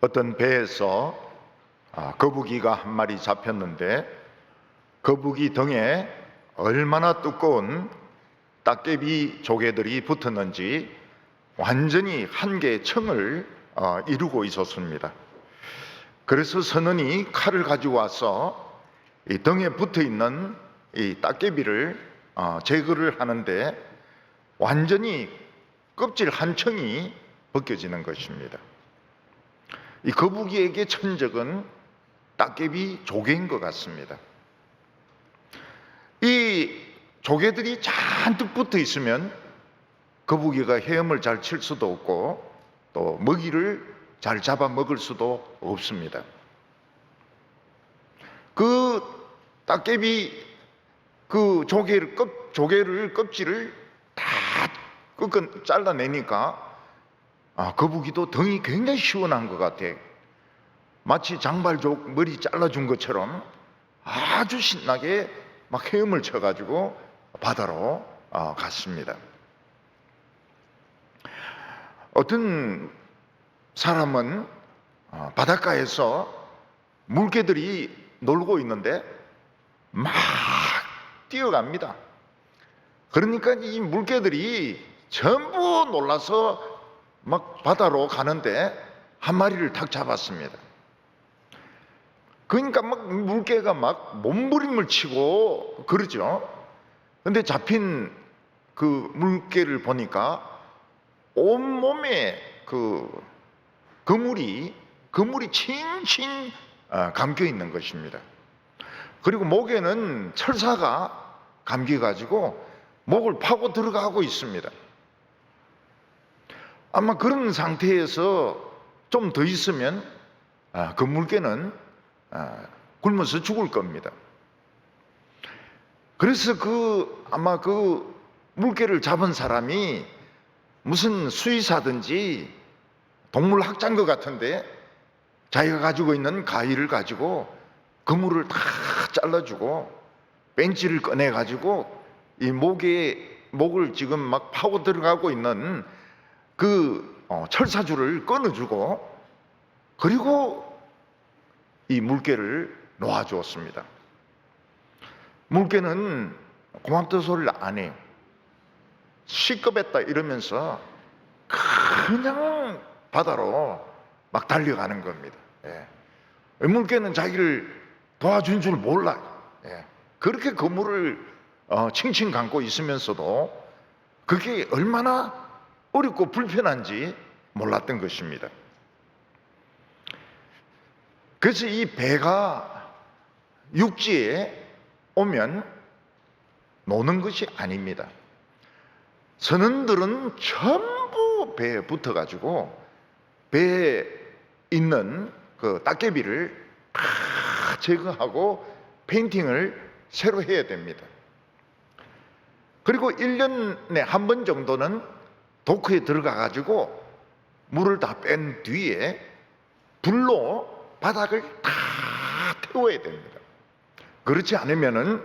어떤 배에서 거북이가 한 마리 잡혔는데 거북이 등에 얼마나 두꺼운 따개비 조개들이 붙었는지 완전히 한 개의 청을 이루고 있었습니다. 그래서 선원이 칼을 가지고 와서 이 등에 붙어 있는 이 따개비를 제거를 하는데 완전히 껍질 한 층이 벗겨지는 것입니다. 이 거북이에게 천적은 따개비 조개인 것 같습니다. 이 조개들이 잔뜩 붙어 있으면 거북이가 헤엄을 잘 칠 수도 없고 또 먹이를 잘 잡아 먹을 수도 없습니다. 그 따개비 그 조개를 껍질을 다 잘라내니까 거북이도 등이 굉장히 시원한 것 같아. 마치 장발족 머리 잘라준 것처럼 아주 신나게 막 헤엄을 쳐가지고 바다로 갔습니다. 어떤 사람은 바닷가에서 물개들이 놀고 있는데 막 뛰어갑니다. 그러니까 이 물개들이 전부 놀라서 막 바다로 가는데 한 마리를 탁 잡았습니다. 그러니까 막 물개가 막 몸부림을 치고 그러죠. 근데 잡힌 그 물개를 보니까 온몸에 그 그물이 칭칭 감겨 있는 것입니다. 그리고 목에는 철사가 감겨가지고 목을 파고 들어가고 있습니다. 아마 그런 상태에서 좀 더 있으면 그 물개는 굶어서 죽을 겁니다. 그래서 아마 그 물개를 잡은 사람이 무슨 수의사든지 동물학자인 것 같은데 자기가 가지고 있는 가위를 가지고 그물을 다 잘라주고 벤치를 꺼내가지고 이 목을 지금 막 파고 들어가고 있는 그 철사줄을 끊어주고 그리고 이 물개를 놓아주었습니다. 물개는 고맙다 소리를 안 해요. 시끄럽다 이러면서 그냥 바다로 막 달려가는 겁니다. 물개는 자기를 도와준 줄 몰라요. 그렇게 그물을 칭칭 감고 있으면서도 그게 얼마나 어렵고 불편한지 몰랐던 것입니다. 그래서 이 배가 육지에 오면 노는 것이 아닙니다. 선원들은 전부 배에 붙어가지고 배에 있는 그 따개비를 다 제거하고 페인팅을 새로 해야 됩니다. 그리고 1년에 한 번 정도는 도크에 들어가가지고 물을 다 뺀 뒤에 불로 바닥을 다 태워야 됩니다. 그렇지 않으면은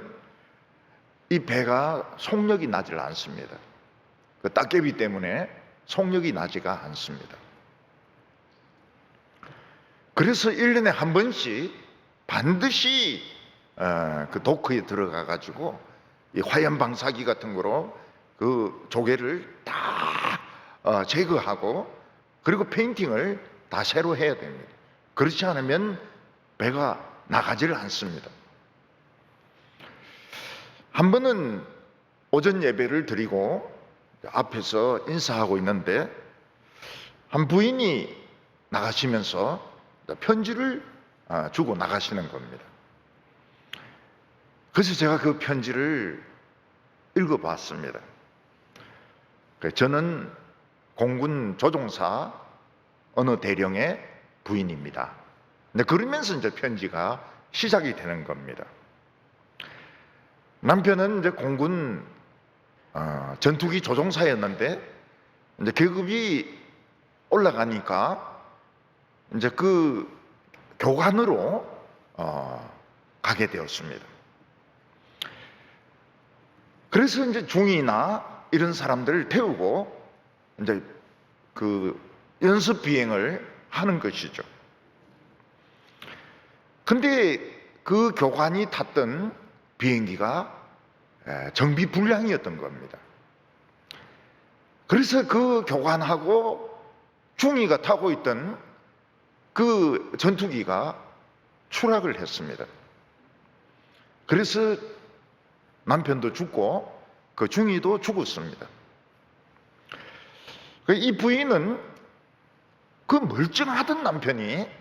이 배가 속력이 나질 않습니다. 그 따개비 때문에 속력이 나지가 않습니다. 그래서 1년에 한 번씩 반드시 그 도크에 들어가 가지고 이 화염 방사기 같은 거로 그 조개를 다 제거하고 그리고 페인팅을 다 새로 해야 됩니다. 그렇지 않으면 배가 나가지를 않습니다. 한 번은 오전 예배를 드리고 앞에서 인사하고 있는데 한 부인이 나가시면서 편지를 주고 나가시는 겁니다. 그래서 제가 그 편지를 읽어봤습니다. 저는 공군 조종사 어느 대령의 부인입니다. 근데 그러면서 이제 편지가 시작이 되는 겁니다. 남편은 이제 공군 전투기 조종사였는데 이제 계급이 올라가니까 이제 그 교관으로 가게 되었습니다. 그래서 이제 중이나 이런 사람들을 태우고 이제 그 연습 비행을 하는 것이죠. 근데 그 교관이 탔던 비행기가 정비 불량이었던 겁니다. 그래서 그 교관하고 중위가 타고 있던 그 전투기가 추락을 했습니다. 그래서 남편도 죽고 그 중위도 죽었습니다. 이 부인은 그 멀쩡하던 남편이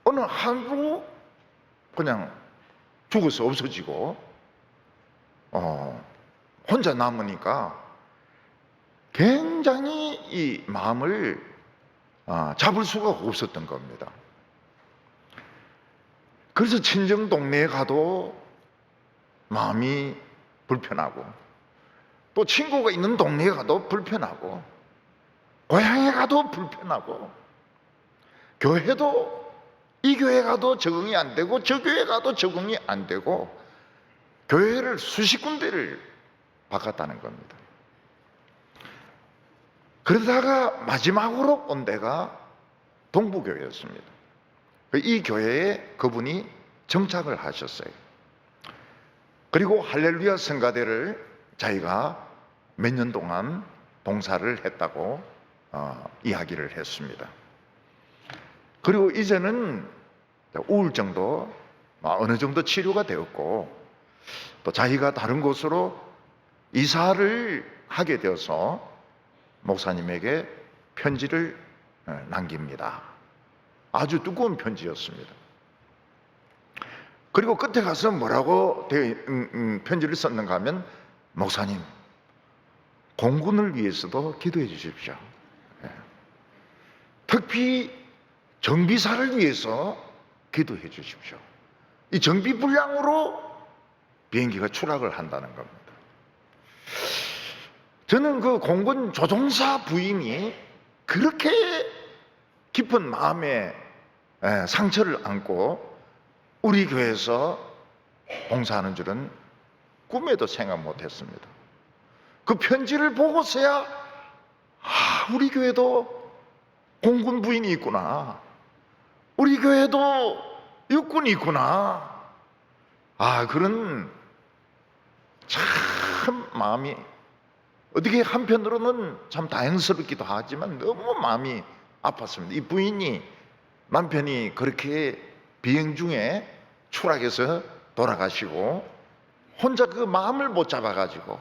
어느 하루 그냥 죽어서 없어지고 혼자 남으니까 굉장히 이 마음을 잡을 수가 없었던 겁니다. 그래서 친정 동네에 가도 마음이 불편하고, 또 친구가 있는 동네에 가도 불편하고, 고향에 가도 불편하고, 교회도 이 교회 가도 적응이 안 되고 저 교회 가도 적응이 안 되고, 교회를 수십 군데를 바꿨다는 겁니다. 그러다가 마지막으로 온 데가 동부교회였습니다. 이 교회에 그분이 정착을 하셨어요. 그리고 할렐루야 성가대를 자기가 몇 년 동안 봉사를 했다고 이야기를 했습니다. 그리고 이제는 우울증도 어느 정도 치료가 되었고, 또 자기가 다른 곳으로 이사를 하게 되어서 목사님에게 편지를 남깁니다. 아주 두꺼운 편지였습니다. 그리고 끝에 가서 뭐라고 편지를 썼는가 하면, 목사님, 공군을 위해서도 기도해 주십시오. 특히 정비사를 위해서 기도해 주십시오. 이 정비 불량으로 비행기가 추락을 한다는 겁니다. 저는 그 공군 조종사 부인이 그렇게 깊은 마음에 상처를 안고 우리 교회에서 봉사하는 줄은 꿈에도 생각 못했습니다. 그 편지를 보고서야 우리 교회도 공군 부인이 있구나, 우리 교회도 육군이 있구나, 그런 참 마음이, 어떻게 한편으로는 참 다행스럽기도 하지만 너무 마음이 아팠습니다. 이 부인이, 남편이 그렇게 비행 중에 추락해서 돌아가시고 혼자 그 마음을 못 잡아가지고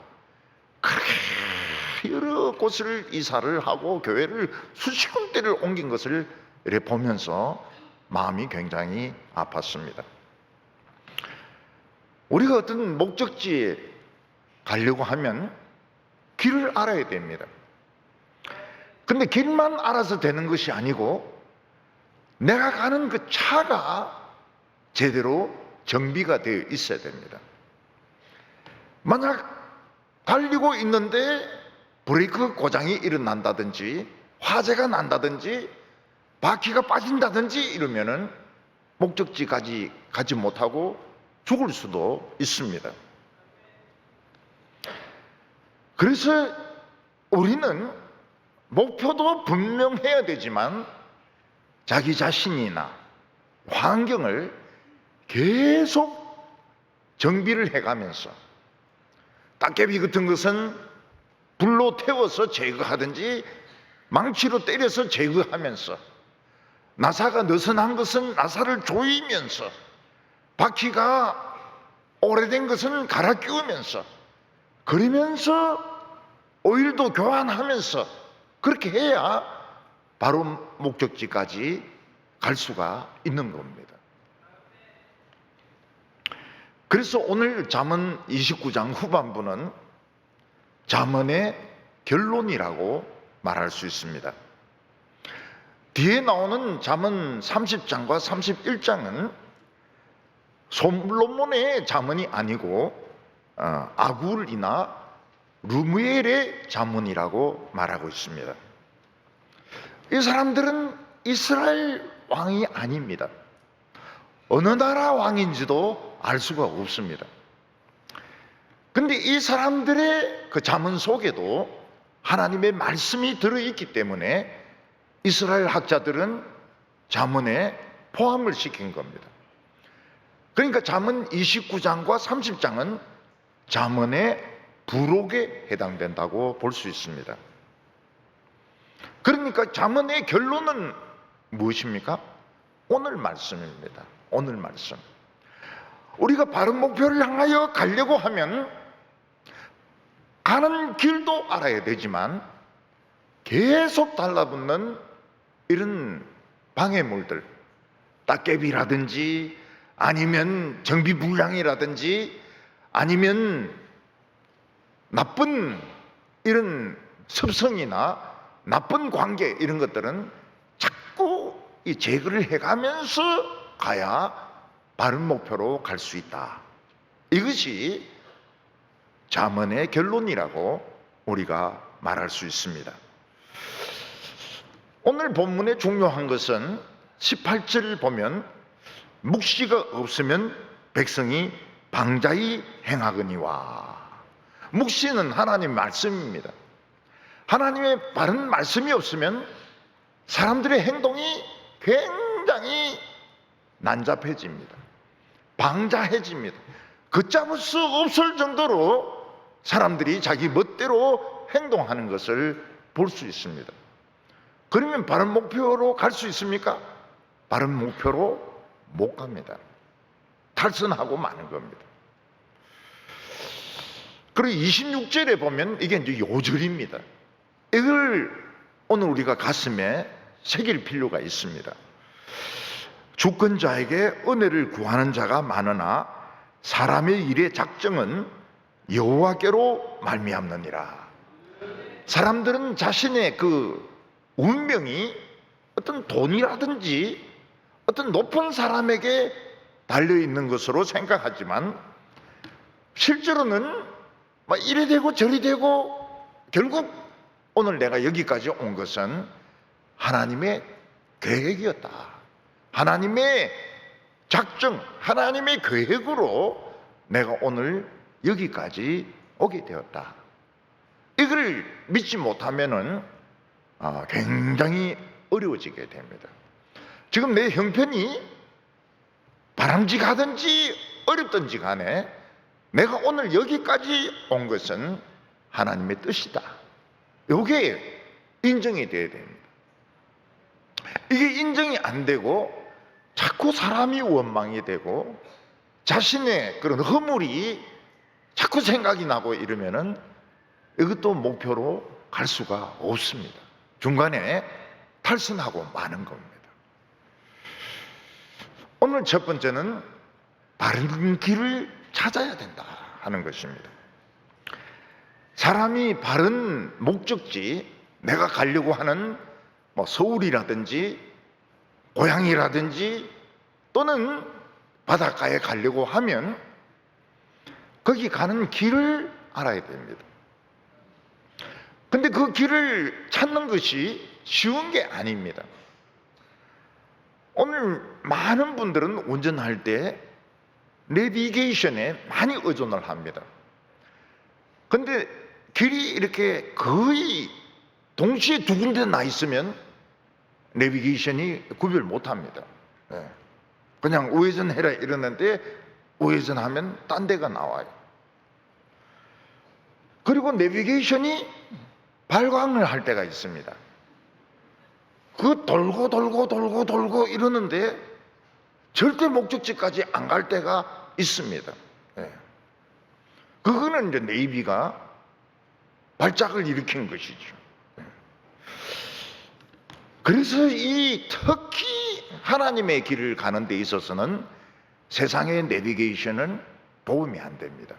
그렇게 여러 곳을 이사를 하고 교회를 수십 군데를 옮긴 것을 이렇게 보면서 마음이 굉장히 아팠습니다. 우리가 어떤 목적지에 가려고 하면 길을 알아야 됩니다. 근데 길만 알아서 되는 것이 아니고 내가 가는 그 차가 제대로 정비가 되어 있어야 됩니다. 만약 달리고 있는데 브레이크 고장이 일어난다든지 화재가 난다든지 바퀴가 빠진다든지 이러면은 목적지까지 가지 못하고 죽을 수도 있습니다. 그래서 우리는 목표도 분명해야 되지만 자기 자신이나 환경을 계속 정비를 해가면서, 따개비 같은 것은 불로 태워서 제거하든지 망치로 때려서 제거하면서, 나사가 느슨한 것은 나사를 조이면서, 바퀴가 오래된 것은 갈아 끼우면서, 그러면서 오일도 교환하면서 그렇게 해야 바로 목적지까지 갈 수가 있는 겁니다. 그래서 오늘 잠언 29장 후반부는 잠언의 결론이라고 말할 수 있습니다. 뒤에 나오는 잠언 30장과 31장은 솔로몬의 잠언이 아니고 아굴이나 르무엘의 잠언이라고 말하고 있습니다. 이 사람들은 이스라엘 왕이 아닙니다. 어느 나라 왕인지도 알 수가 없습니다. 근데 이 사람들의 그 잠언 속에도 하나님의 말씀이 들어있기 때문에 이스라엘 학자들은 잠언에 포함을 시킨 겁니다. 그러니까 잠언 29장과 30장은 잠언의 부록에 해당된다고 볼 수 있습니다. 그러니까 잠언의 결론은 무엇입니까? 오늘 말씀입니다. 오늘 말씀. 우리가 바른 목표를 향하여 가려고 하면 가는 길도 알아야 되지만 계속 달라붙는 이런 방해물들, 따개비라든지 아니면 정비불량이라든지 아니면 나쁜 이런 습성이나 나쁜 관계, 이런 것들은 자꾸 이 제거를 해가면서 가야 바른 목표로 갈 수 있다. 이것이 잠언의 결론이라고 우리가 말할 수 있습니다. 오늘 본문의 중요한 것은 18절 보면 묵시가 없으면 백성이 방자히 행하거니와. 묵시는 하나님의 말씀입니다. 하나님의 바른 말씀이 없으면 사람들의 행동이 굉장히 난잡해집니다. 방자해집니다. 걷잡을 수 없을 정도로 사람들이 자기 멋대로 행동하는 것을 볼 수 있습니다. 그러면 바른 목표로 갈 수 있습니까? 바른 목표로 못 갑니다. 탈선하고 마는 겁니다. 그리고 26절에 보면 이게 이제 요절입니다. 이걸 오늘 우리가 가슴에 새길 필요가 있습니다. 주권자에게 은혜를 구하는 자가 많으나 사람의 일의 작정은 여호와께로 말미암느니라. 사람들은 자신의 그 운명이 어떤 돈이라든지 어떤 높은 사람에게 달려있는 것으로 생각하지만 실제로는 막 이래 되고 저리 되고 결국 오늘 내가 여기까지 온 것은 하나님의 계획이었다. 하나님의 작정, 하나님의 계획으로 내가 오늘 여기까지 오게 되었다. 이걸 믿지 못하면은 굉장히 어려워지게 됩니다. 지금 내 형편이 바람직하든지 어렵든지 간에 내가 오늘 여기까지 온 것은 하나님의 뜻이다. 이게 인정이 돼야 됩니다. 이게 인정이 안 되고 자꾸 사람이 원망이 되고 자신의 그런 허물이 자꾸 생각이 나고 이러면은 이것도 목표로 갈 수가 없습니다. 중간에 탈선하고 마는 겁니다. 오늘 첫 번째는 바른 길을 찾아야 된다 하는 것입니다. 사람이 바른 목적지, 내가 가려고 하는 서울이라든지 고향이라든지 또는 바닷가에 가려고 하면 거기 가는 길을 알아야 됩니다. 근데 그 길을 찾는 것이 쉬운 게 아닙니다. 오늘 많은 분들은 운전할 때 내비게이션에 많이 의존을 합니다. 근데 길이 이렇게 거의 동시에 두 군데 나 있으면 내비게이션이 구별 못 합니다. 그냥 우회전해라 이러는데 우회전하면 딴 데가 나와요. 그리고 내비게이션이 발광을 할 때가 있습니다. 그 돌고 이러는데 절대 목적지까지 안 갈 때가 있습니다. 그거는 이제 네이비가 발작을 일으킨 것이죠. 그래서 이 특히 하나님의 길을 가는 데 있어서는 세상의 내비게이션은 도움이 안 됩니다.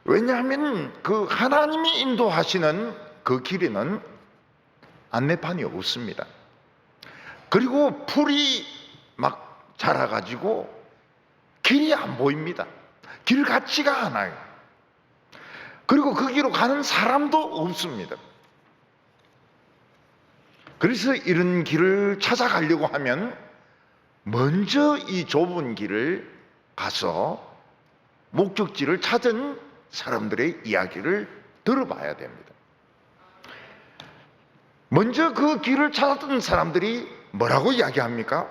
왜냐하면 그 하나님이 인도하시는 그 길에는 안내판이 없습니다. 그리고 풀이 막 자라가지고 길이 안 보입니다. 길 같지가 않아요. 그리고 그 길로 가는 사람도 없습니다. 그래서 이런 길을 찾아가려고 하면 먼저 이 좁은 길을 가서 목적지를 찾은 사람들의 이야기를 들어봐야 됩니다. 먼저 그 길을 찾았던 사람들이 뭐라고 이야기합니까?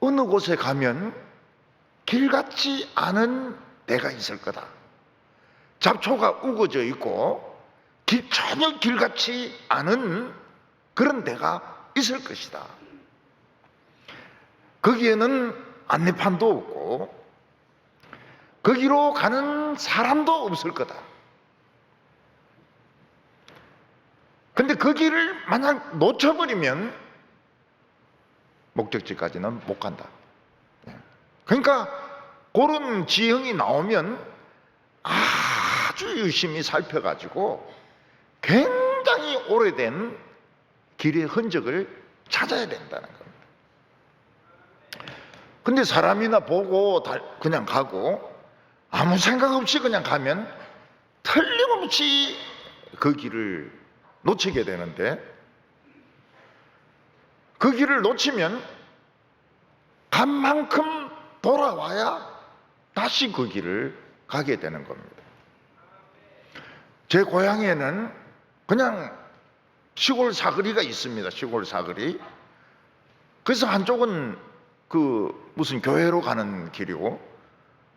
어느 곳에 가면 길 같지 않은 데가 있을 거다. 잡초가 우거져 있고 전혀 길 같지 않은 그런 데가 있을 것이다. 거기에는 안내판도 없고 거기로 가는 사람도 없을 거다. 근데 그 길을 만약 놓쳐버리면 목적지까지는 못 간다. 그러니까 그런 지형이 나오면 아주 유심히 살펴가지고 굉장히 오래된 길의 흔적을 찾아야 된다는 겁니다. 근데 사람이나 보고 그냥 가고 아무 생각 없이 그냥 가면 틀림없이 그 길을 놓치게 되는데, 그 길을 놓치면 간 만큼 돌아와야 다시 그 길을 가게 되는 겁니다. 제 고향에는 그냥 시골 사거리가 있습니다. 시골 사거리. 그래서 한쪽은 그 무슨 교회로 가는 길이고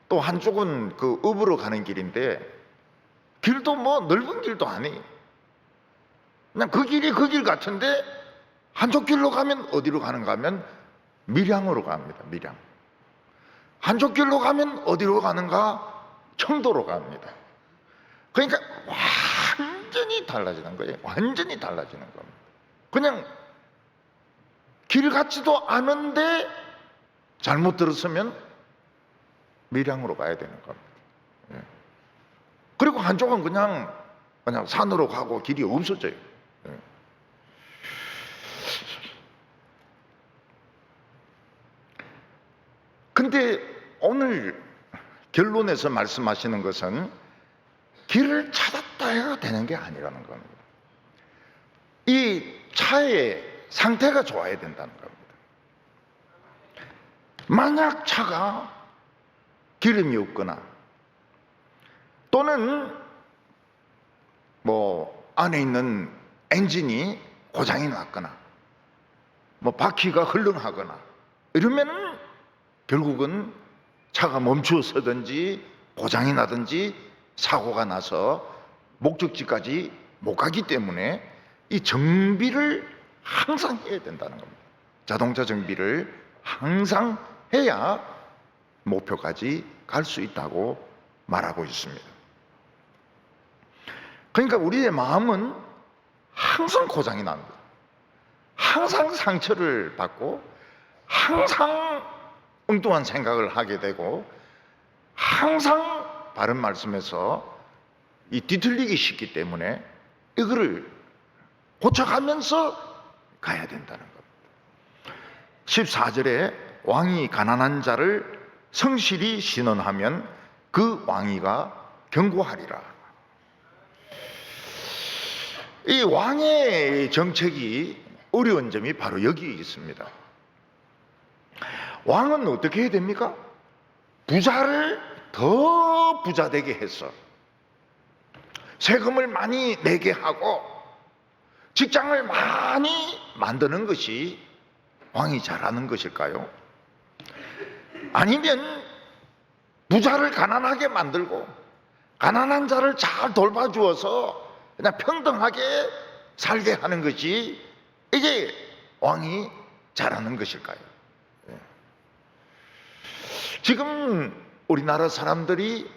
또 한쪽은 그 읍으로 가는 길인데, 길도 뭐 넓은 길도 아니에요. 그냥 그 길이 그 길 같은데 한쪽 길로 가면 어디로 가는가 하면 밀양으로 갑니다. 밀양. 한쪽 길로 가면 어디로 가는가? 청도로 갑니다. 그러니까 완전히 달라지는 거예요. 완전히 달라지는 겁니다. 그냥 길 같지도 않은데 잘못 들었으면 밀양으로 가야 되는 겁니다. 그리고 한쪽은 그냥 산으로 가고 길이 없어져요. 근데 오늘 결론에서 말씀하시는 것은 길을 찾았다야 되는 게 아니라는 겁니다. 이 차의 상태가 좋아야 된다는 겁니다. 만약 차가 기름이 없거나 또는 뭐 안에 있는 엔진이 고장이 났거나 뭐 바퀴가 헐렁하거나 이러면은 결국은 차가 멈추어 서든지 고장이 나든지 사고가 나서 목적지까지 못 가기 때문에 이 정비를 항상 해야 된다는 겁니다. 자동차 정비를 항상 해야 목표까지 갈 수 있다고 말하고 있습니다. 그러니까 우리의 마음은 항상 고장이 납니다. 항상 상처를 받고 항상 엉뚱한 생각을 하게 되고 항상 바른 말씀에서 이 뒤틀리기 쉽기 때문에 이거를 고쳐가면서 가야 된다는 겁니다. 14절에 왕이 가난한 자를 성실히 신원하면 그 왕위가 견고하리라. 이 왕의 정책이 어려운 점이 바로 여기에 있습니다. 왕은 어떻게 해야 됩니까? 부자를 더 부자되게 해서 세금을 많이 내게 하고 직장을 많이 만드는 것이 왕이 잘하는 것일까요? 아니면 부자를 가난하게 만들고 가난한 자를 잘 돌봐주어서 그냥 평등하게 살게 하는 것이 이게 왕이 잘하는 것일까요? 지금 우리나라 사람들이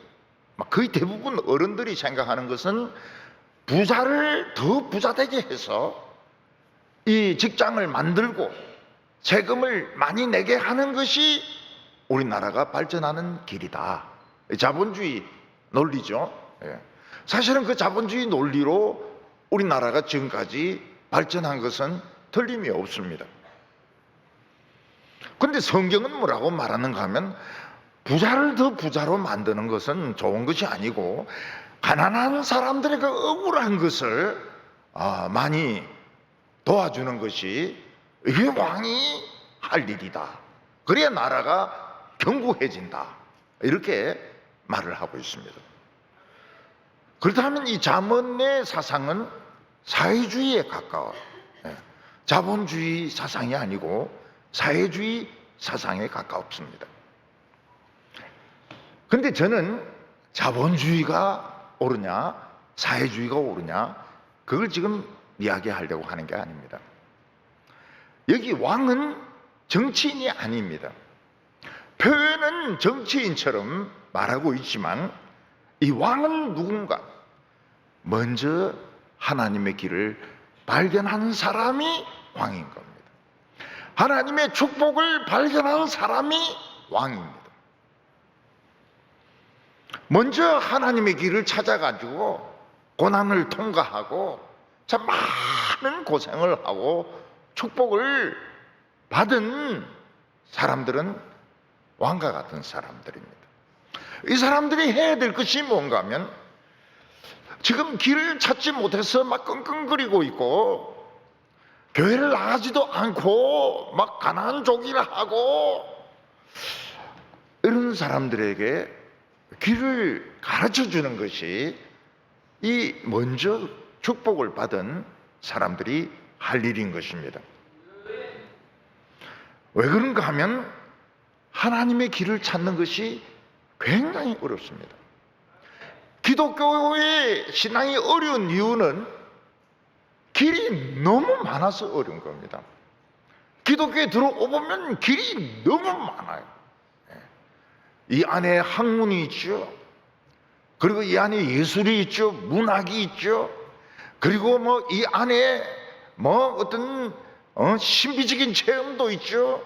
거의 대부분 어른들이 생각하는 것은 부자를 더 부자되게 해서 이 직장을 만들고 세금을 많이 내게 하는 것이 우리나라가 발전하는 길이다. 자본주의 논리죠. 사실은 그 자본주의 논리로 우리나라가 지금까지 발전한 것은 틀림이 없습니다. 그런데 성경은 뭐라고 말하는가 하면 부자를 더 부자로 만드는 것은 좋은 것이 아니고 가난한 사람들의 그 억울한 것을 많이 도와주는 것이 이게 왕이 할 일이다. 그래야 나라가 견고해진다. 이렇게 말을 하고 있습니다. 그렇다면 이 잠언의 사상은 사회주의에 가까워요. 자본주의 사상이 아니고 사회주의 사상에 가깝습니다. 근데 저는 자본주의가 옳으냐 사회주의가 옳으냐 그걸 지금 이야기하려고 하는 게 아닙니다. 여기 왕은 정치인이 아닙니다. 표현은 정치인처럼 말하고 있지만 이 왕은 누군가? 먼저 하나님의 길을 발견하는 사람이 왕인 겁니다. 하나님의 축복을 발견하는 사람이 왕입니다. 먼저 하나님의 길을 찾아가지고 고난을 통과하고 참 많은 고생을 하고 축복을 받은 사람들은 왕과 같은 사람들입니다. 이 사람들이 해야 될 것이 뭔가 하면 지금 길을 찾지 못해서 막 끙끙거리고 있고 교회를 나가지도 않고 막 가난한 조기를 하고 이런 사람들에게 길을 가르쳐 주는 것이 이 먼저 축복을 받은 사람들이 할 일인 것입니다. 왜 그런가 하면 하나님의 길을 찾는 것이 굉장히 어렵습니다. 기독교의 신앙이 어려운 이유는 길이 너무 많아서 어려운 겁니다. 기독교에 들어오면 길이 너무 많아요. 이 안에 학문이 있죠. 그리고 이 안에 예술이 있죠. 문학이 있죠. 그리고 뭐 이 안에 뭐 어떤 신비적인 체험도 있죠.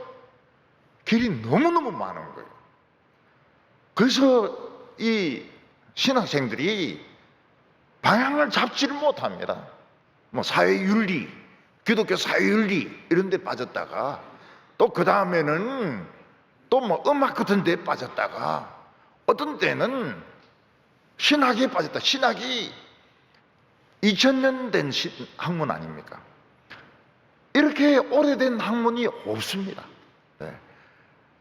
길이 너무너무 많은 거예요. 그래서 이 신학생들이 방향을 잡지를 못합니다. 뭐 사회윤리, 기독교 사회윤리 이런 데 빠졌다가 또 그 다음에는 또 뭐 음악 같은 데 빠졌다가 어떤 때는 신학에 빠졌다. 신학이 2000년 된 학문 아닙니까? 이렇게 오래된 학문이 없습니다. 네.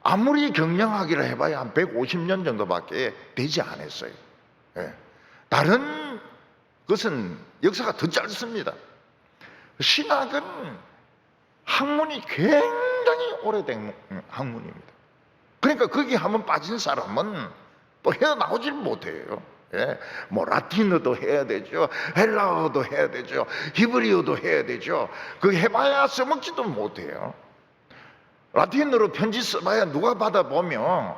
아무리 경영학이라 해봐야 한 150년 정도밖에 되지 않았어요. 네. 다른 것은 역사가 더 짧습니다. 신학은 학문이 굉장히 오래된 학문입니다. 그러니까 거기 한번 빠진 사람은 또 헤어나오질 못해요. 예. 뭐 라틴어도 해야 되죠. 헬라어도 해야 되죠. 히브리어도 해야 되죠. 그거 해봐야 써먹지도 못해요. 라틴어로 편지 써봐야 누가 받아보면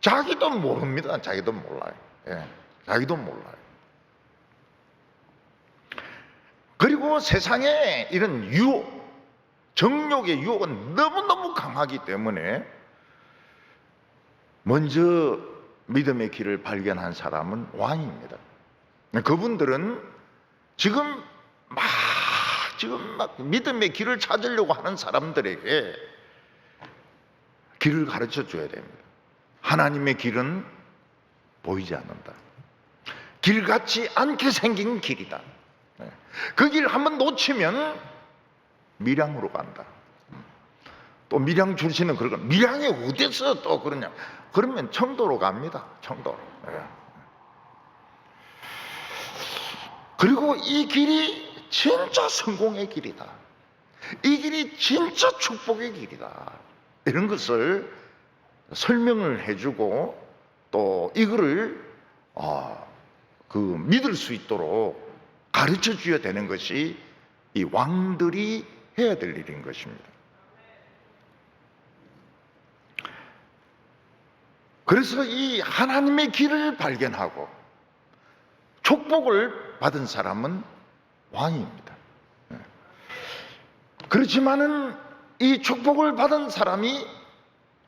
자기도 모릅니다. 자기도 몰라요. 예. 자기도 몰라요. 그리고 세상에 이런 유혹, 정욕의 유혹은 너무너무 강하기 때문에 먼저 믿음의 길을 발견한 사람은 왕입니다. 그분들은 지금 막 믿음의 길을 찾으려고 하는 사람들에게 길을 가르쳐 줘야 됩니다. 하나님의 길은 보이지 않는다. 길 같지 않게 생긴 길이다. 그 길 한번 놓치면 밀양으로 간다. 또 밀양 출신은 그러고 밀양이 어디서 또 그러냐? 그러면 청도로 갑니다. 청도로. 그리고 이 길이 진짜 성공의 길이다. 이 길이 진짜 축복의 길이다. 이런 것을 설명을 해주고 또 이거를 믿을 수 있도록 가르쳐 줘야 되는 것이 이 왕들이 해야 될 일인 것입니다. 그래서 이 하나님의 길을 발견하고 축복을 받은 사람은 왕입니다. 그렇지만은 이 축복을 받은 사람이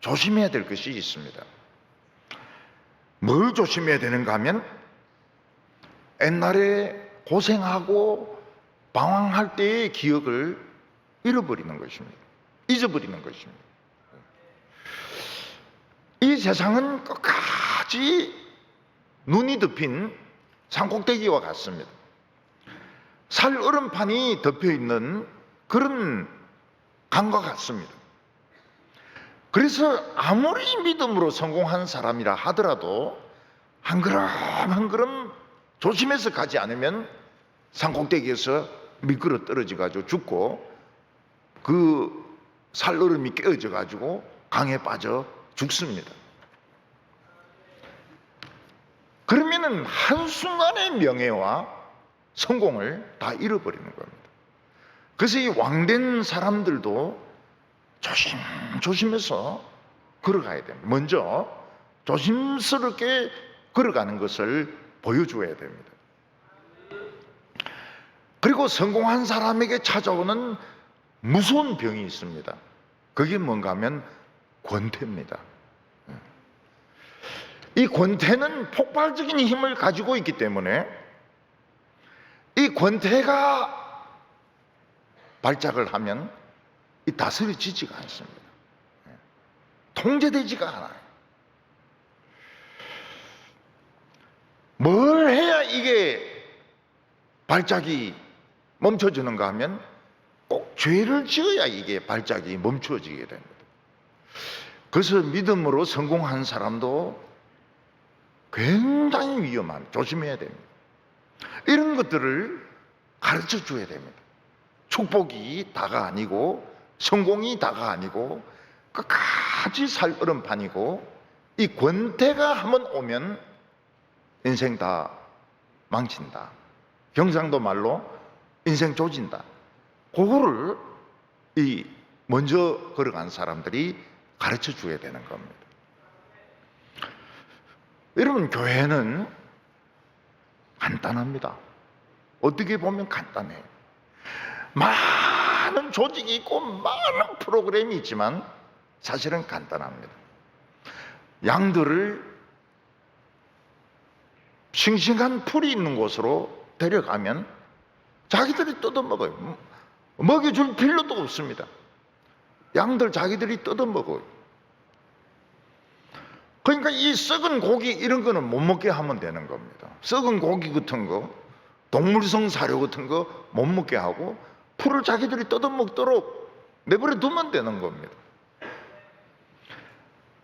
조심해야 될 것이 있습니다. 뭘 조심해야 되는가 하면 옛날에 고생하고 방황할 때의 기억을 잃어버리는 것입니다. 잊어버리는 것입니다. 이 세상은 끝까지 눈이 덮인 산꼭대기와 같습니다. 살얼음판이 덮여있는 그런 강과 같습니다. 그래서 아무리 믿음으로 성공한 사람이라 하더라도 한 걸음 한 걸음 조심해서 가지 않으면 산꼭대기에서 미끄러 떨어져 가지고 죽고 그 살얼음이 깨어져 가지고 강에 빠져 죽습니다. 그러면은 한순간의 명예와 성공을 다 잃어버리는 겁니다. 그래서 이 왕된 사람들도 조심해서 걸어가야 됩니다. 먼저 조심스럽게 걸어가는 것을 보여줘야 됩니다. 그리고 성공한 사람에게 찾아오는 무서운 병이 있습니다. 그게 뭔가 하면 권태입니다. 이 권태는 폭발적인 힘을 가지고 있기 때문에 이 권태가 발작을 하면 이 다스려지지가 않습니다. 통제되지가 않아요. 뭘 해야 이게 발작이 멈춰지는가 하면 꼭 죄를 지어야 이게 발작이 멈춰지게 됩니다. 그래서 믿음으로 성공한 사람도 굉장히 위험한, 조심해야 됩니다. 이런 것들을 가르쳐 줘야 됩니다. 축복이 다가 아니고 성공이 다가 아니고 끝까지 살 얼음판이고, 이 권태가 한번 오면 인생 다 망친다. 경상도 말로 인생 조진다. 그거를 이 먼저 걸어간 사람들이 가르쳐 줘야 되는 겁니다. 여러분, 교회는 간단합니다. 어떻게 보면 간단해요. 많은 조직이 있고 많은 프로그램이 있지만 사실은 간단합니다. 양들을 싱싱한 풀이 있는 곳으로 데려가면 자기들이 뜯어먹어요. 먹여줄 필요도 없습니다. 양들 자기들이 뜯어먹어요. 그러니까 이 썩은 고기 이런 거는 못 먹게 하면 되는 겁니다. 썩은 고기 같은 거, 동물성 사료 같은 거 못 먹게 하고 풀을 자기들이 뜯어먹도록 내버려 두면 되는 겁니다.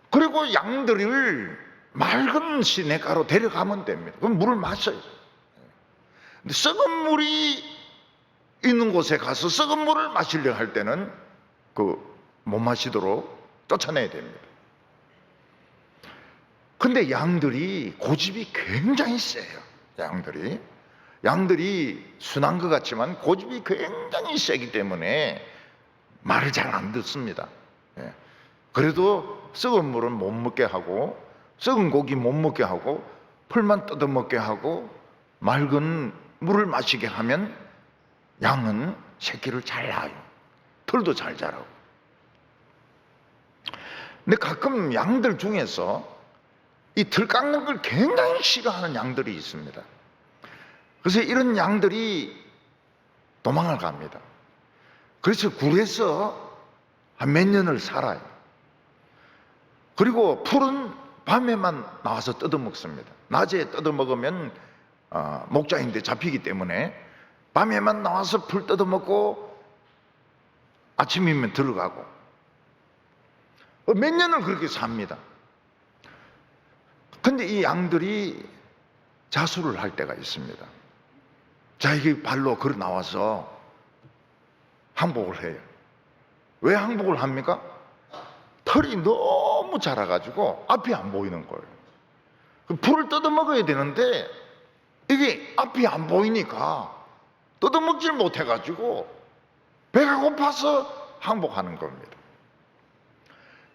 그리고 양들을 맑은 시냇가로 데려가면 됩니다. 그럼 물을 마셔요. 근데 썩은 물이 있는 곳에 가서 썩은 물을 마시려 할 때는 못 마시도록 쫓아내야 됩니다. 근데 양들이 고집이 굉장히 세요. 양들이 순한 것 같지만 고집이 굉장히 세기 때문에 말을 잘 안 듣습니다. 그래도 썩은 물은 못 먹게 하고, 썩은 고기 못 먹게 하고, 풀만 뜯어먹게 하고, 맑은 물을 마시게 하면 양은 새끼를 잘 낳아요. 털도 잘 자라고. 근데 가끔 양들 중에서 이 털 깎는 걸 굉장히 싫어하는 양들이 있습니다. 그래서 이런 양들이 도망을 갑니다. 그래서 굴에서 한 몇 년을 살아요. 그리고 풀은 밤에만 나와서 뜯어먹습니다. 낮에 뜯어먹으면 목자인데 잡히기 때문에 밤에만 나와서 풀 뜯어먹고 아침이면 들어가고 몇 년을 그렇게 삽니다. 근데 이 양들이 자수를 할 때가 있습니다. 자기 발로 걸어 나와서 항복을 해요. 왜 항복을 합니까? 털이 너무 자라가지고 앞이 안 보이는 거예요. 풀을 뜯어먹어야 되는데 이게 앞이 안 보이니까 뜯어먹질 못해가지고 배가 고파서 항복하는 겁니다.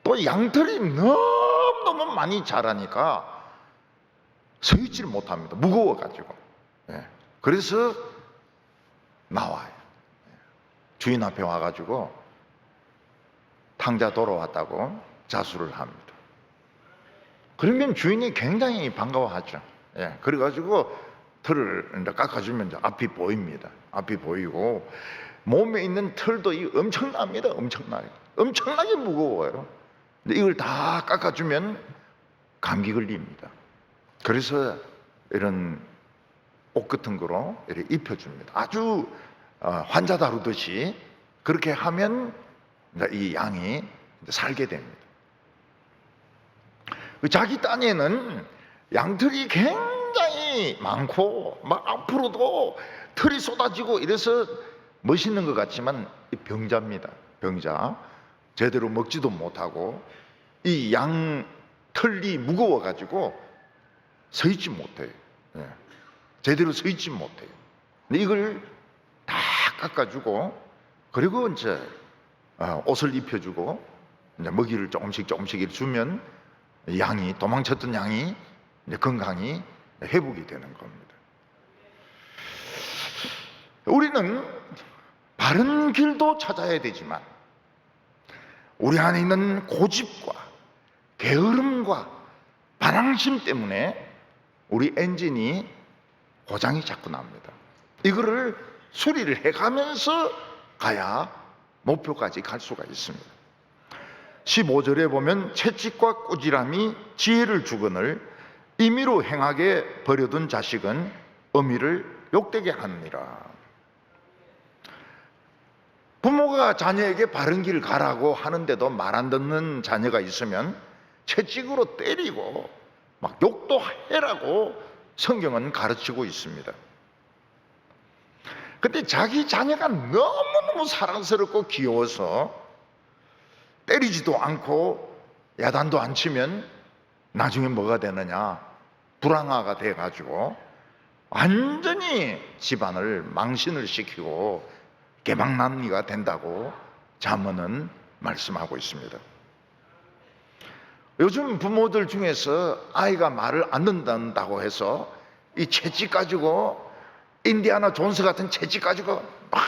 또 양털이 너무너무 많이 자라니까 서 있지를 못합니다. 무거워가지고. 그래서 나와요. 주인 앞에 와가지고 탕자 돌아왔다고 자수를 합니다. 그러면 주인이 굉장히 반가워하죠. 그래가지고 털을 이제 깎아주면 이제 앞이 보입니다. 앞이 보이고 몸에 있는 털도 엄청납니다. 엄청나게 무거워요. 근데 이걸 다 깎아주면 감기 걸립니다. 그래서 이런 옷 같은 거로 이렇게 입혀줍니다. 아주 환자 다루듯이 그렇게 하면 이 양이 살게 됩니다. 자기 딴에는 양털이 굉장히 많고 막 앞으로도 털이 쏟아지고 이래서 멋있는 것 같지만 병자입니다. 병자. 제대로 먹지도 못하고 이 양 털이 무거워가지고 서 있지 못해요. 제대로 서 있지 못해요. 근데 이걸 다 깎아주고, 그리고 이제 옷을 입혀주고, 이제 먹이를 조금씩 조금씩 주면 양이, 도망쳤던 양이 이제 건강히 회복이 되는 겁니다. 우리는 바른 길도 찾아야 되지만 우리 안에 있는 고집과 게으름과 반항심 때문에 우리 엔진이 고장이 자꾸 납니다. 이거를 수리를 해가면서 가야 목표까지 갈 수가 있습니다. 15절에 보면 채찍과 꾸지람이 지혜를 주거늘 임의로 행하게 버려둔 자식은 어미를 욕되게 하느니라. 부모가 자녀에게 바른 길을 가라고 하는데도 말 안 듣는 자녀가 있으면 채찍으로 때리고 막 욕도 해라고 성경은 가르치고 있습니다. 근데 자기 자녀가 너무너무 사랑스럽고 귀여워서 때리지도 않고 야단도 안 치면 나중에 뭐가 되느냐, 불황아가 돼가지고 완전히 집안을 망신을 시키고 개방난리가 된다고 잠언은 말씀하고 있습니다. 요즘 부모들 중에서 아이가 말을 안 듣는다고 해서 이 채찍 가지고, 인디아나 존스 같은 채찍 가지고 막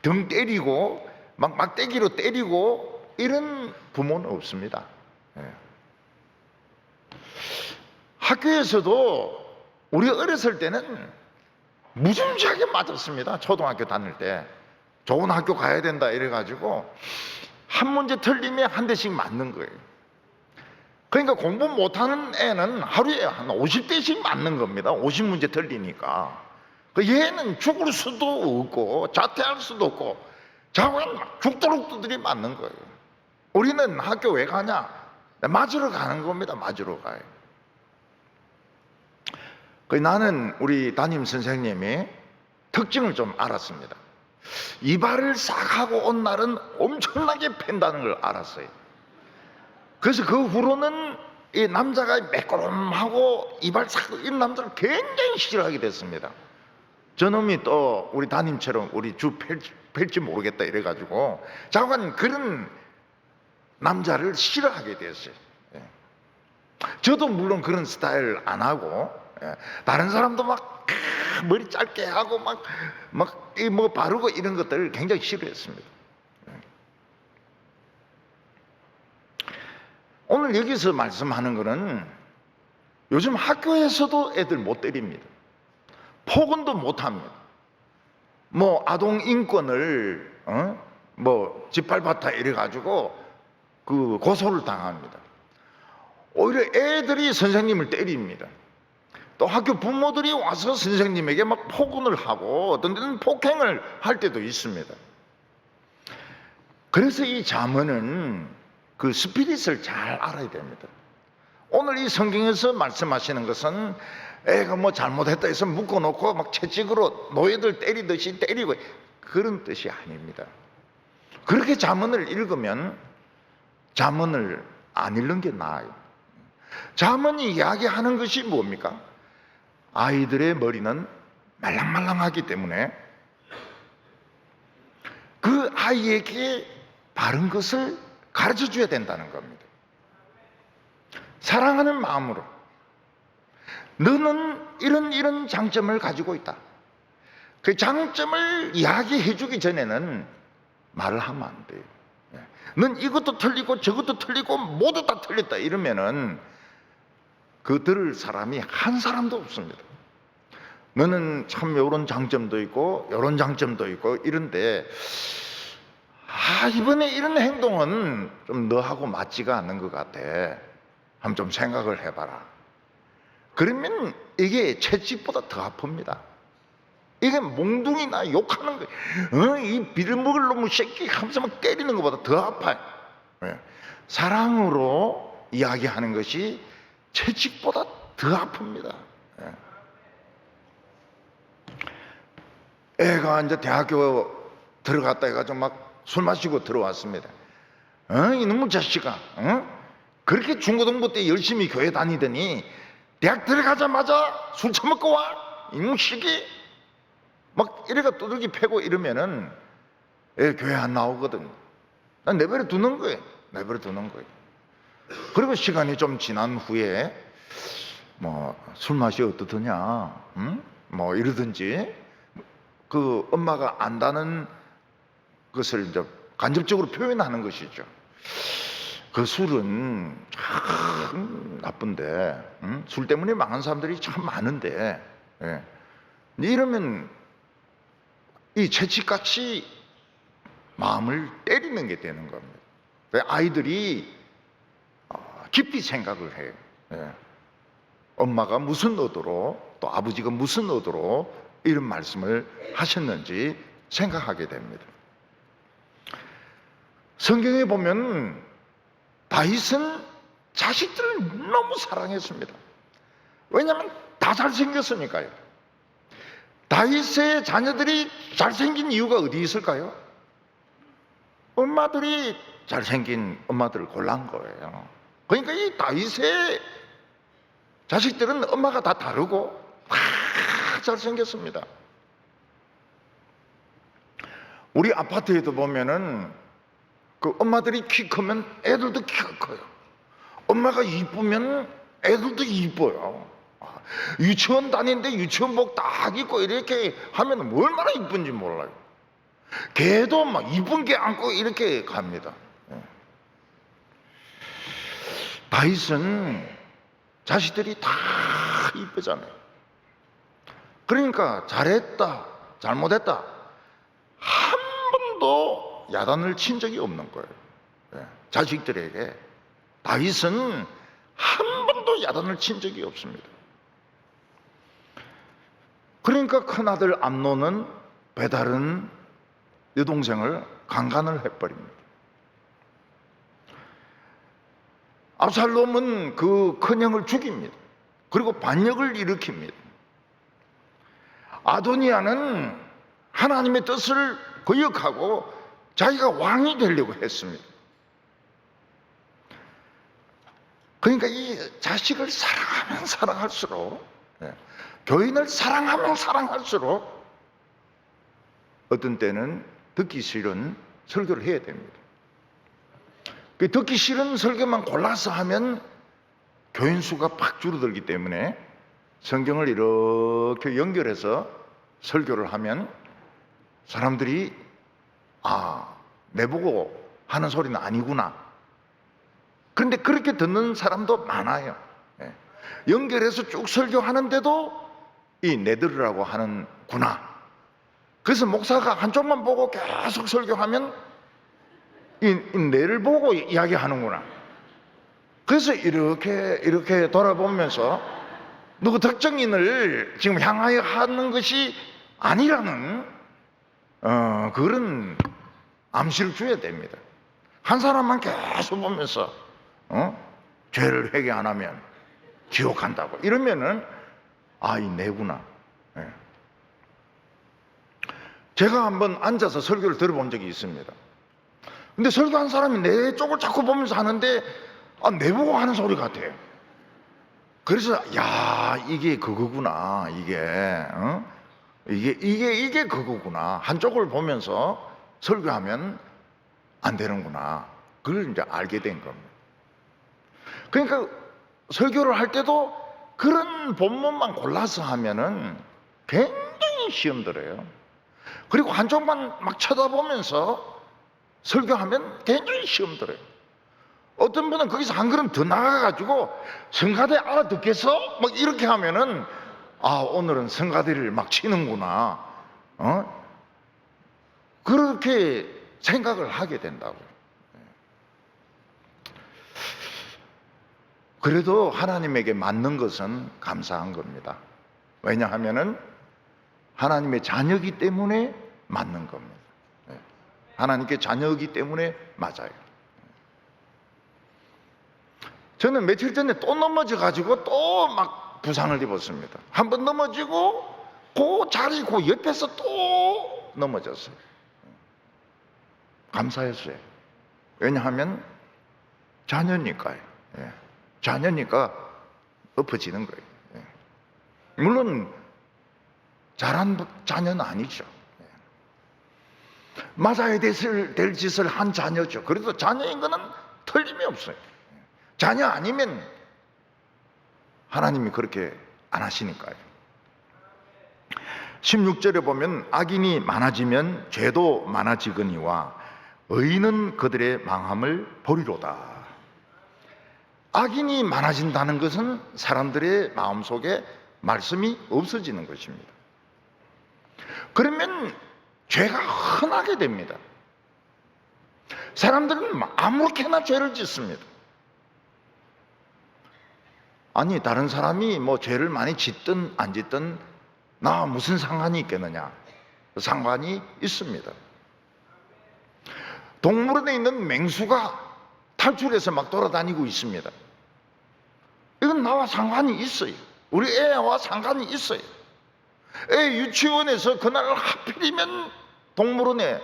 등 때리고 막 막대기로 때리고 이런 부모는 없습니다. 학교에서도 우리 어렸을 때는 무지무지하게 맞았습니다. 초등학교 다닐 때 좋은 학교 가야 된다 이래가지고 한 문제 틀리면 한 대씩 맞는 거예요. 그러니까 공부 못하는 애는 하루에 한 50대씩 맞는 겁니다. 50문제 틀리니까. 그 얘는 죽을 수도 없고 자퇴할 수도 없고 자고는 죽도록 두드리 맞는 거예요. 우리는 학교 왜 가냐? 맞으러 가는 겁니다. 맞으러 가요. 나는 우리 담임 선생님이 특징을 좀 알았습니다. 이발을 싹 하고 온 날은 엄청나게 팬다는 걸 알았어요. 그래서 그 후로는 이 남자가 매끄럼하고 이발 싹 이런 남자를 굉장히 싫어하게 됐습니다. 저놈이 또 우리 담임처럼 우리 주 팰지 모르겠다 이래가지고 자관 그런 남자를 싫어하게 됐어요. 저도 물론 그런 스타일 안 하고, 다른 사람도 막 머리 짧게 하고 막 이 뭐 바르고 이런 것들을 굉장히 싫어했습니다. 오늘 여기서 말씀하는 거는 요즘 학교에서도 애들 못 때립니다. 폭언도 못 합니다. 뭐 아동 인권을 뭐 짓밟았다 이래 가지고 그 고소를 당합니다. 오히려 애들이 선생님을 때립니다. 또 학교 부모들이 와서 선생님에게 막 폭언을 하고 어떤 데는 폭행을 할 때도 있습니다. 그래서 이 잠언은 그 스피릿을 잘 알아야 됩니다. 오늘 이 성경에서 말씀하시는 것은 애가 뭐 잘못했다 해서 묶어놓고 막 채찍으로 노예들 때리듯이 때리고 그런 뜻이 아닙니다. 그렇게 잠언을 읽으면 잠언을 안 읽는 게 나아요. 잠언이 이야기하는 것이 뭡니까? 아이들의 머리는 말랑말랑하기 때문에 그 아이에게 바른 것을 가르쳐 줘야 된다는 겁니다. 사랑하는 마음으로 너는 이런 장점을 가지고 있다. 그 장점을 이야기해 주기 전에는 말을 하면 안 돼요. 넌 이것도 틀리고 저것도 틀리고 모두 다 틀렸다 이러면은 그 들을 사람이 한 사람도 없습니다. 너는 참 이런 장점도 있고 이런 장점도 있고 이런데 이번에 이런 행동은 좀 너하고 맞지가 않는 것 같아. 한번 좀 생각을 해봐라. 그러면 이게 채찍보다 더 아픕니다. 이게 몽둥이나 욕하는 거, 이 빌먹을 놈의 새끼 하면서 막 때리는 것보다 더 아파요. 사랑으로 이야기하는 것이 채찍보다 더 아픕니다. 애가 이제 대학교 들어갔다 해가지고 막 술 마시고 들어왔습니다. 이놈의 자식아, 그렇게 중고등부 때 열심히 교회 다니더니 대학 들어가자마자 술 처먹고 와? 이놈 시기? 막 이래가 두들기 패고 이러면은 교회 안 나오거든. 난 내버려 두는 거예요. 내버려 두는 거예요. 그리고 시간이 좀 지난 후에 뭐 술 맛이 어떻더냐, 응? 뭐 이러든지 그 엄마가 안다는 것을 이제 간접적으로 표현하는 것이죠. 그 술은 참 나쁜데, 응? 술 때문에 망한 사람들이 참 많은데, 예. 이러면 이 채찍같이 마음을 때리는 게 되는 겁니다. 아이들이 깊이 생각을 해요. 예. 엄마가 무슨 의도로 또 아버지가 무슨 의도로 이런 말씀을 하셨는지 생각하게 됩니다. 성경에 보면 다윗은 자식들을 너무 사랑했습니다. 왜냐하면 다 잘생겼으니까요. 다윗의 자녀들이 잘생긴 이유가 어디 있을까요? 엄마들이 잘생긴 엄마들을 골란 거예요. 그러니까 이 다윗의 자식들은 엄마가 다 다르고 다 잘생겼습니다. 우리 아파트에도 보면은 그 엄마들이 키 크면 애들도 키가 커요. 엄마가 이쁘면 애들도 이뻐요. 유치원 다니는데 유치원복 딱 입고 이렇게 하면 얼마나 이쁜지 몰라요. 개도 막 이쁜 개 안고 이렇게 갑니다. 다윗은 자식들이 다 이쁘잖아요. 그러니까 잘했다, 잘못했다 한 번도 야단을 친 적이 없는 거예요. 자식들에게 다윗은 한 번도 야단을 친 적이 없습니다. 그러니까 큰아들 암논은 배다른 여동생을 강간을 해버립니다. 압살롬은 그 큰형을 죽입니다. 그리고 반역을 일으킵니다. 아도니아는 하나님의 뜻을 거역하고 자기가 왕이 되려고 했습니다. 그러니까 이 자식을 사랑하면 사랑할수록, 교인을 사랑하면 사랑할수록 어떤 때는 듣기 싫은 설교를 해야 됩니다. 그 듣기 싫은 설교만 골라서 하면 교인 수가 팍 줄어들기 때문에 성경을 이렇게 연결해서 설교를 하면 사람들이 내보고 하는 소리는 아니구나. 그런데 그렇게 듣는 사람도 많아요. 연결해서 쭉 설교하는데도 이 내들으라고 하는구나. 그래서 목사가 한쪽만 보고 계속 설교하면 이 내를 보고 이야기하는구나. 그래서 이렇게 돌아보면서 누구 특정인을 지금 향하여 하는 것이 아니라는 그런 암시를 줘야 됩니다. 한 사람만 계속 보면서 죄를 회개 안 하면 지옥 간다고 이러면은 이 내구나. 제가 한번 앉아서 설교를 들어본 적이 있습니다. 근데 설교한 사람이 내 쪽을 자꾸 보면서 하는데 내보고 하는 소리 같아요. 그래서 이게 그거구나. 이게 그거구나. 한쪽을 보면서 설교하면 안 되는구나. 그걸 이제 알게 된 겁니다. 그러니까 설교를 할 때도 그런 본문만 골라서 하면은 굉장히 시험 들어요. 그리고 한쪽만 막 쳐다보면서 설교하면 굉장히 시험 들어요. 어떤 분은 거기서 한 걸음 더 나가가지고 성가대 알아듣겠어? 막 이렇게 하면은 오늘은 성가대를 막 치는구나. 그렇게 생각을 하게 된다고요. 그래도 하나님에게 맞는 것은 감사한 겁니다. 왜냐하면은 하나님의 자녀이기 때문에 맞는 겁니다. 하나님께 자녀이기 때문에 맞아요. 저는 며칠 전에 또 넘어져 가지고 또 막 부상을 입었습니다. 한 번 넘어지고 그 자리 그 옆에서 또 넘어졌어요. 감사했어요. 왜냐하면 자녀니까요. 예. 자녀니까 엎어지는 거예요. 예. 물론 잘한 자녀는 아니죠. 예. 맞아야 될 짓을 한 자녀죠. 그래도 자녀인 거는 틀림이 없어요. 자녀 아니면 하나님이 그렇게 안 하시니까요. 16절에 보면 악인이 많아지면 죄도 많아지거니와 의인은 그들의 망함을 보리로다. 악인이 많아진다는 것은 사람들의 마음속에 말씀이 없어지는 것입니다. 그러면 죄가 흔하게 됩니다. 사람들은 아무렇게나 죄를 짓습니다. 아니, 다른 사람이 뭐 죄를 많이 짓든 안 짓든 나 무슨 상관이 있겠느냐? 상관이 있습니다. 동물원에 있는 맹수가 탈출해서 막 돌아다니고 있습니다. 이건 나와 상관이 있어요. 우리 애와 상관이 있어요. 애 유치원에서 그날 하필이면 동물원에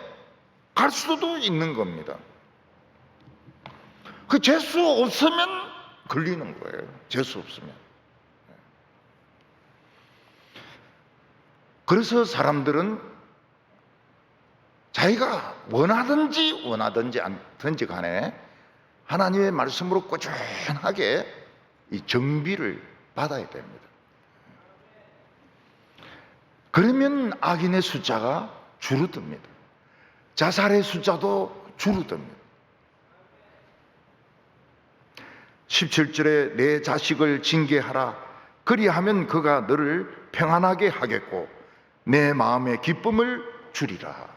갈 수도 있는 겁니다. 그 재수 없으면 걸리는 거예요. 재수 없으면. 그래서 사람들은 자기가 원하든지 않든지 간에 하나님의 말씀으로 꾸준하게 이 정비를 받아야 됩니다. 그러면 악인의 숫자가 줄어듭니다. 자살의 숫자도 줄어듭니다. 17절에 내 자식을 징계하라. 그리하면 그가 너를 평안하게 하겠고 내 마음의 기쁨을 주리라.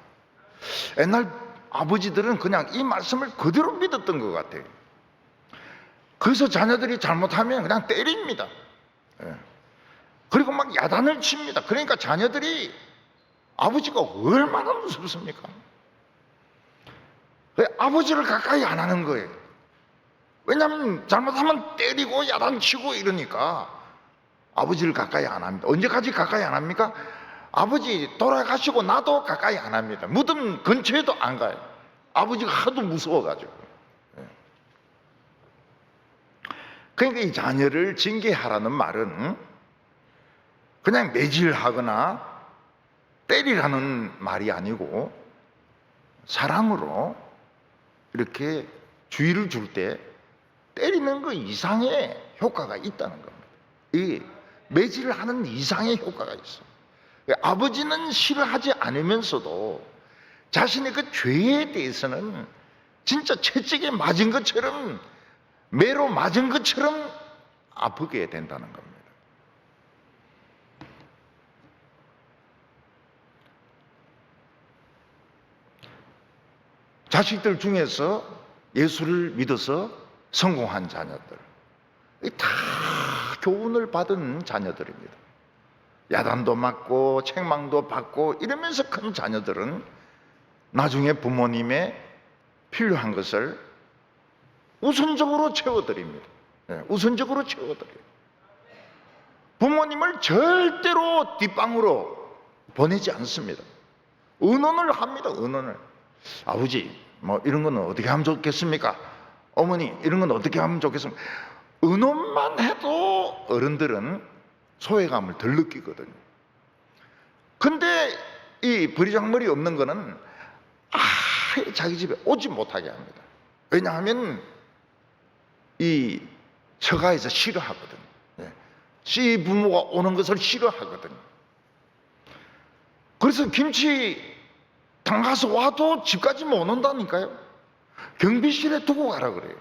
옛날 아버지들은 그냥 이 말씀을 그대로 믿었던 것 같아요. 그래서 자녀들이 잘못하면 그냥 때립니다. 그리고 막 야단을 칩니다. 그러니까 자녀들이 아버지가 얼마나 무섭습니까? 왜 아버지를 가까이 안 하는 거예요? 왜냐하면 잘못하면 때리고 야단치고 이러니까 아버지를 가까이 안 합니다. 언제까지 가까이 안 합니까? 아버지 돌아가시고 나도 가까이 안 합니다. 무덤 근처에도 안 가요. 아버지가 하도 무서워가지고. 그러니까 이 자녀를 징계하라는 말은 그냥 매질하거나 때리라는 말이 아니고 사랑으로 이렇게 주의를 줄 때 때리는 것 이상의 효과가 있다는 겁니다. 이 매질을 하는 이상의 효과가 있어요. 아버지는 싫어하지 않으면서도 자신의 그 죄에 대해서는 진짜 채찍에 맞은 것처럼, 매로 맞은 것처럼 아프게 된다는 겁니다. 자식들 중에서 예수를 믿어서 성공한 자녀들, 다 교훈을 받은 자녀들입니다. 야단도 맞고 책망도 받고 이러면서 큰 자녀들은 나중에 부모님의 필요한 것을 우선적으로 채워드립니다. 우선적으로 채워드려요. 부모님을 절대로 뒷방으로 보내지 않습니다. 의논을 합니다. 의논을. 아버지, 뭐 이런 거는 어떻게 하면 좋겠습니까? 어머니, 이런 건 어떻게 하면 좋겠습니까? 의논만 해도 어른들은 소외감을 덜 느끼거든요. 근데 이 버리장머리 없는 거는 자기 집에 오지 못하게 합니다. 왜냐하면 이 처가에서 싫어하거든요. 시 부모가 오는 것을 싫어하거든요. 그래서 김치 담가서 와도 집까지 못 온다니까요. 경비실에 두고 가라 그래요.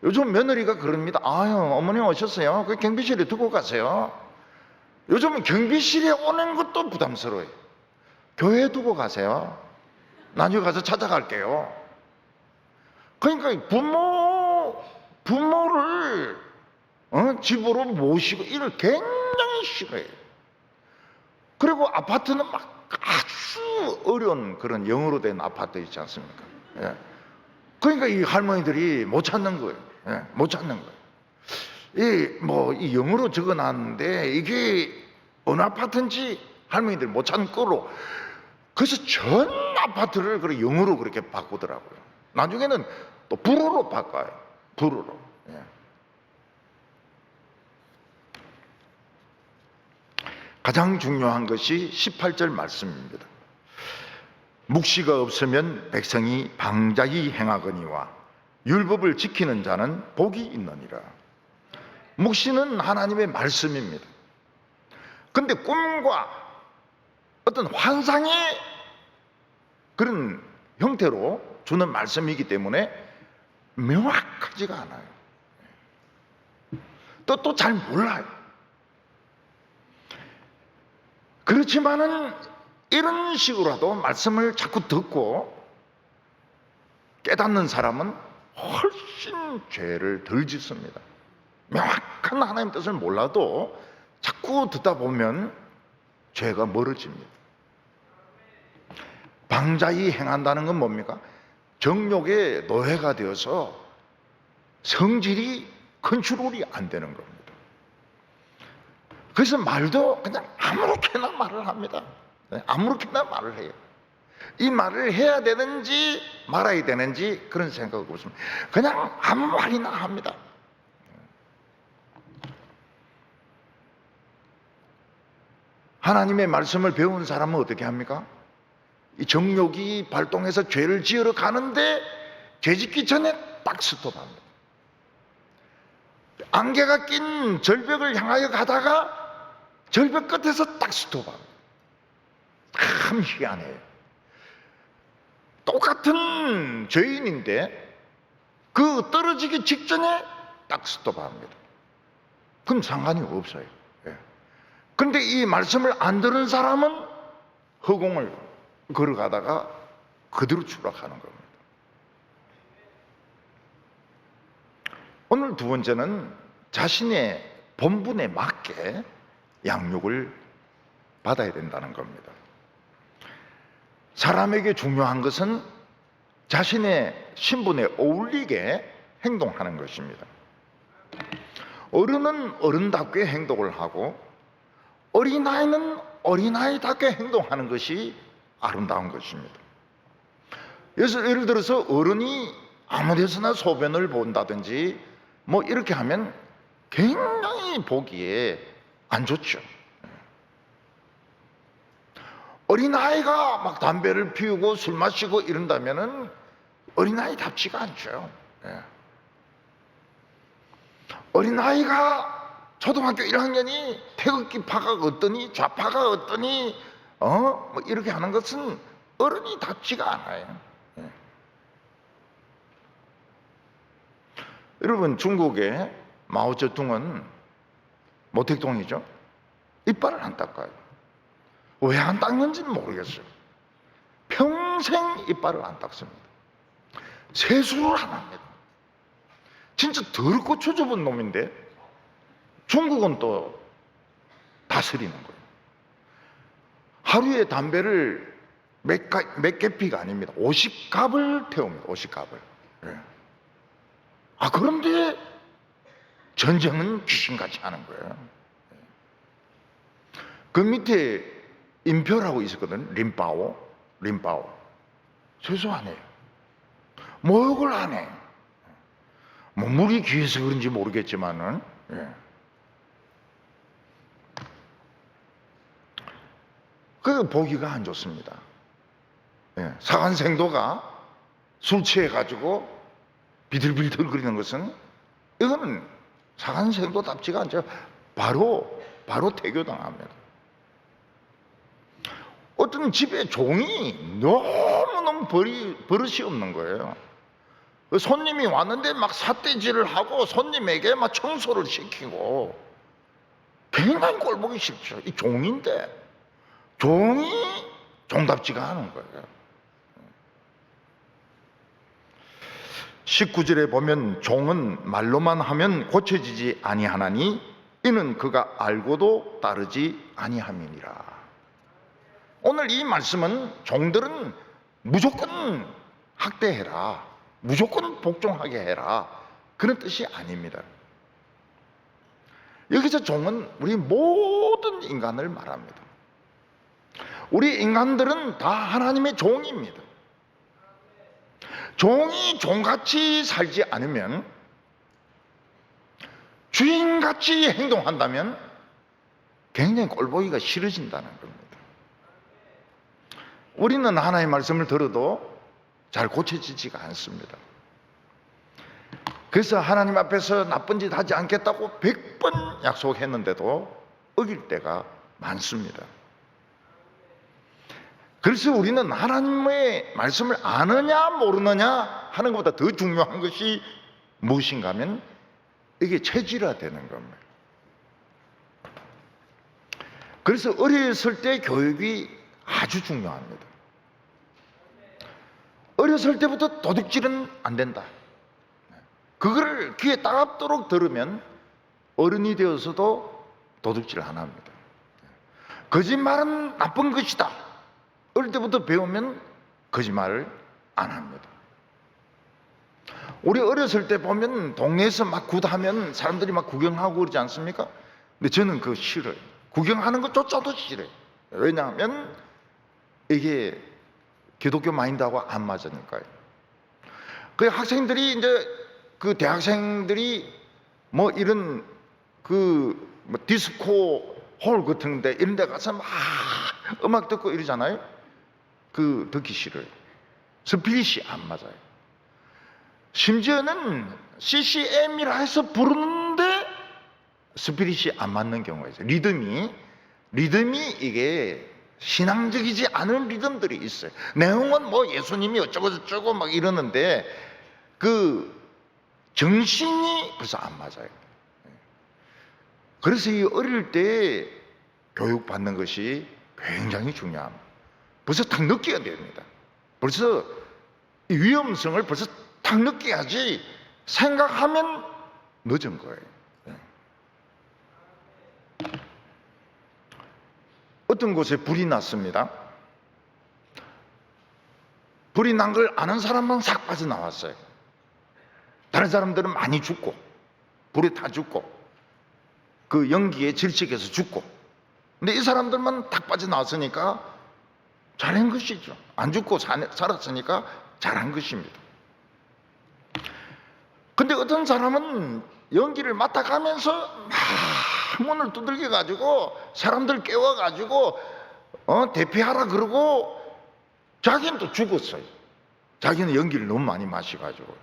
요즘 며느리가 그럽니다. 아유, 어머니 오셨어요. 그 경비실에 두고 가세요. 요즘은 경비실에 오는 것도 부담스러워요. 교회에 두고 가세요. 나중에 가서 찾아갈게요. 그러니까 부모를 집으로 모시고 이걸 굉장히 싫어해요. 그리고 아파트는 막 아주 어려운 그런 영어로 된 아파트 있지 않습니까? 그러니까 이 할머니들이 못 찾는 거예요. 못 찾는 거예요. 이 영어로 적어놨는데 이게 어느 아파트인지 할머니들이 못 찾는 거로. 그래서 전 아파트를 영어로 그렇게 바꾸더라고요. 나중에는 또 불어로 바꿔요. 두루로. 예. 가장 중요한 것이 18절 말씀입니다. 묵시가 없으면 백성이 방자히 행하거니와 율법을 지키는 자는 복이 있느니라. 묵시는 하나님의 말씀입니다. 근데 꿈과 어떤 환상의 그런 형태로 주는 말씀이기 때문에 명확하지가 않아요. 또 잘 몰라요. 그렇지만은 이런 식으로라도 말씀을 자꾸 듣고 깨닫는 사람은 훨씬 죄를 덜 짓습니다. 명확한 하나님 뜻을 몰라도 자꾸 듣다 보면 죄가 멀어집니다. 방자히 행한다는 건 뭡니까? 정욕의 노예가 되어서 성질이 컨트롤이 안 되는 겁니다. 그래서 말도 그냥 아무렇게나 말을 합니다. 아무렇게나 말을 해요. 이 말을 해야 되는지 말아야 되는지 그런 생각이 없습니다. 그냥 아무 말이나 합니다. 하나님의 말씀을 배운 사람은 어떻게 합니까? 이 정욕이 발동해서 죄를 지으러 가는데 죄 짓기 전에 딱 스톱합니다. 안개가 낀 절벽을 향하여 가다가 절벽 끝에서 딱 스톱합니다. 참 희한해요. 똑같은 죄인인데 그 떨어지기 직전에 딱 스톱합니다. 그럼 상관이 없어요. 그런데 이 말씀을 안 들은 사람은 허공을 걸어가다가 그대로 추락하는 겁니다. 오늘 두 번째는 자신의 본분에 맞게 양육을 받아야 된다는 겁니다. 사람에게 중요한 것은 자신의 신분에 어울리게 행동하는 것입니다. 어른은 어른답게 행동을 하고 어린아이는 어린아이답게 행동하는 것이 아름다운 것입니다. 예를 들어서 어른이 아무 데서나 소변을 본다든지 뭐 이렇게 하면 굉장히 보기에 안 좋죠. 어린아이가 막 담배를 피우고 술 마시고 이런다면은 어린아이답지가 않죠. 어린아이가 초등학교 1학년이 태극기 파가 어떠니 좌파가 어떠니 뭐 이렇게 하는 것은 어른이답지가 않아요. 여러분, 중국의 마오쩌둥은 모택동이죠. 이빨을 안 닦아요. 왜 안 닦는지는 모르겠어요. 평생 이빨을 안 닦습니다. 세수를 안 합니다. 진짜 더럽고 초좁은 놈인데 중국은 또 다스리는 거예요. 하루에 담배를 몇 개피가 아닙니다. 50갑을 태웁니다. 50갑을. 그런데 전쟁은 귀신같이 하는 거예요. 그 밑에 인표라고 있었거든. 림바오. 세수 안 해요. 목욕을 안 해요. 뭐 물이 귀해서 그런지 모르겠지만은 그 보기가 안 좋습니다. 사관생도가 술 취해가지고 비들비들 거리는 것은 이거는 사관생도답지가 않죠. 바로 태교당합니다. 어떤 집에 종이 너무너무 버릇이 없는 거예요. 손님이 왔는데 막 삿대질을 하고 손님에게 막 청소를 시키고 굉장히 꼴보기 싫죠. 이 종인데 종이 종답지가 않은 거예요. 19절에 보면 종은 말로만 하면 고쳐지지 아니하나니 이는 그가 알고도 따르지 아니함이니라. 오늘 이 말씀은 종들은 무조건 학대해라, 무조건 복종하게 해라, 그런 뜻이 아닙니다. 여기서 종은 우리 모든 인간을 말합니다. 우리 인간들은 다 하나님의 종입니다. 종이 종같이 살지 않으면 주인같이 행동한다면 굉장히 꼴보기가 싫어진다는 겁니다. 우리는 하나님의 말씀을 들어도 잘 고쳐지지가 않습니다. 그래서 하나님 앞에서 나쁜 짓 하지 않겠다고 100번 약속했는데도 어길 때가 많습니다. 그래서 우리는 하나님의 말씀을 아느냐 모르느냐 하는 것보다 더 중요한 것이 무엇인가 하면 이게 체질화되는 겁니다. 그래서 어렸을 때 교육이 아주 중요합니다. 어렸을 때부터 도둑질은 안 된다. 그거를 귀에 따갑도록 들으면 어른이 되어서도 도둑질을 안 합니다. 거짓말은 나쁜 것이다. 어릴 때부터 배우면 거짓말을 안 합니다. 우리 어렸을 때 보면 동네에서 막 굿하면 사람들이 막 구경하고 그러지 않습니까? 근데 저는 그거 싫어요. 구경하는 것조차도 싫어요. 왜냐하면 이게 기독교 마인드하고 안 맞으니까요. 그 학생들이 이제 그 대학생들이 뭐 이런 뭐 디스코 홀 같은데 이런 데 가서 막 음악 듣고 이러잖아요. 그 듣기 싫어요. 스피릿이 안 맞아요. 심지어는 CCM이라 해서 부르는데 스피릿이 안 맞는 경우가 있어요. 리듬이 이게 신앙적이지 않은 리듬들이 있어요. 내용은 뭐 예수님이 어쩌고저쩌고 막 이러는데 그 정신이 벌써 안 맞아요. 그래서 이 어릴 때 교육받는 것이 굉장히 중요합니다. 벌써 딱 느껴야 됩니다. 벌써 이 위험성을 벌써 딱 느껴야지 생각하면 늦은 거예요. 어떤 곳에 불이 났습니다. 불이 난 걸 아는 사람만 싹 빠져나왔어요. 다른 사람들은 많이 죽고 불에 타 죽고 그 연기에 질식해서 죽고, 근데 이 사람들만 탁 빠져나왔으니까 잘한 것이죠. 안 죽고 살았으니까 잘한 것입니다. 근데 어떤 사람은 연기를 맡아가면서 막 문을 두들겨 가지고 사람들 깨워 가지고 대피하라 그러고 자기는 또 죽었어요. 자기는 연기를 너무 많이 마셔가지고.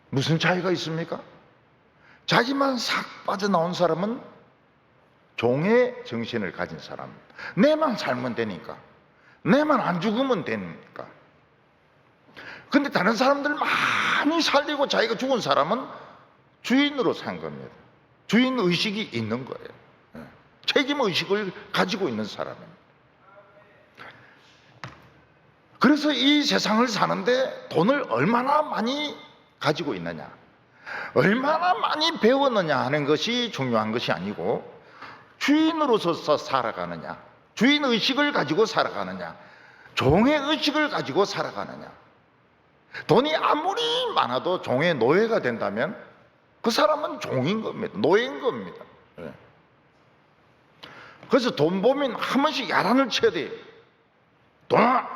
무슨 차이가 있습니까? 자기만 싹 빠져나온 사람은 종의 정신을 가진 사람입니다. 내만 살면 되니까, 내만 안 죽으면 되니까. 근데 다른 사람들 많이 살리고 자기가 죽은 사람은 주인으로 산 겁니다. 주인 의식이 있는 거예요. 책임 의식을 가지고 있는 사람입니다. 그래서 이 세상을 사는데 돈을 얼마나 많이 가지고 있느냐, 얼마나 많이 배웠느냐 하는 것이 중요한 것이 아니고 주인으로서 살아가느냐, 주인 의식을 가지고 살아가느냐, 종의 의식을 가지고 살아가느냐. 돈이 아무리 많아도 종의 노예가 된다면 그 사람은 종인 겁니다. 노예인 겁니다. 그래서 돈 보면 한 번씩 야단을 쳐야 돼요. 돈아,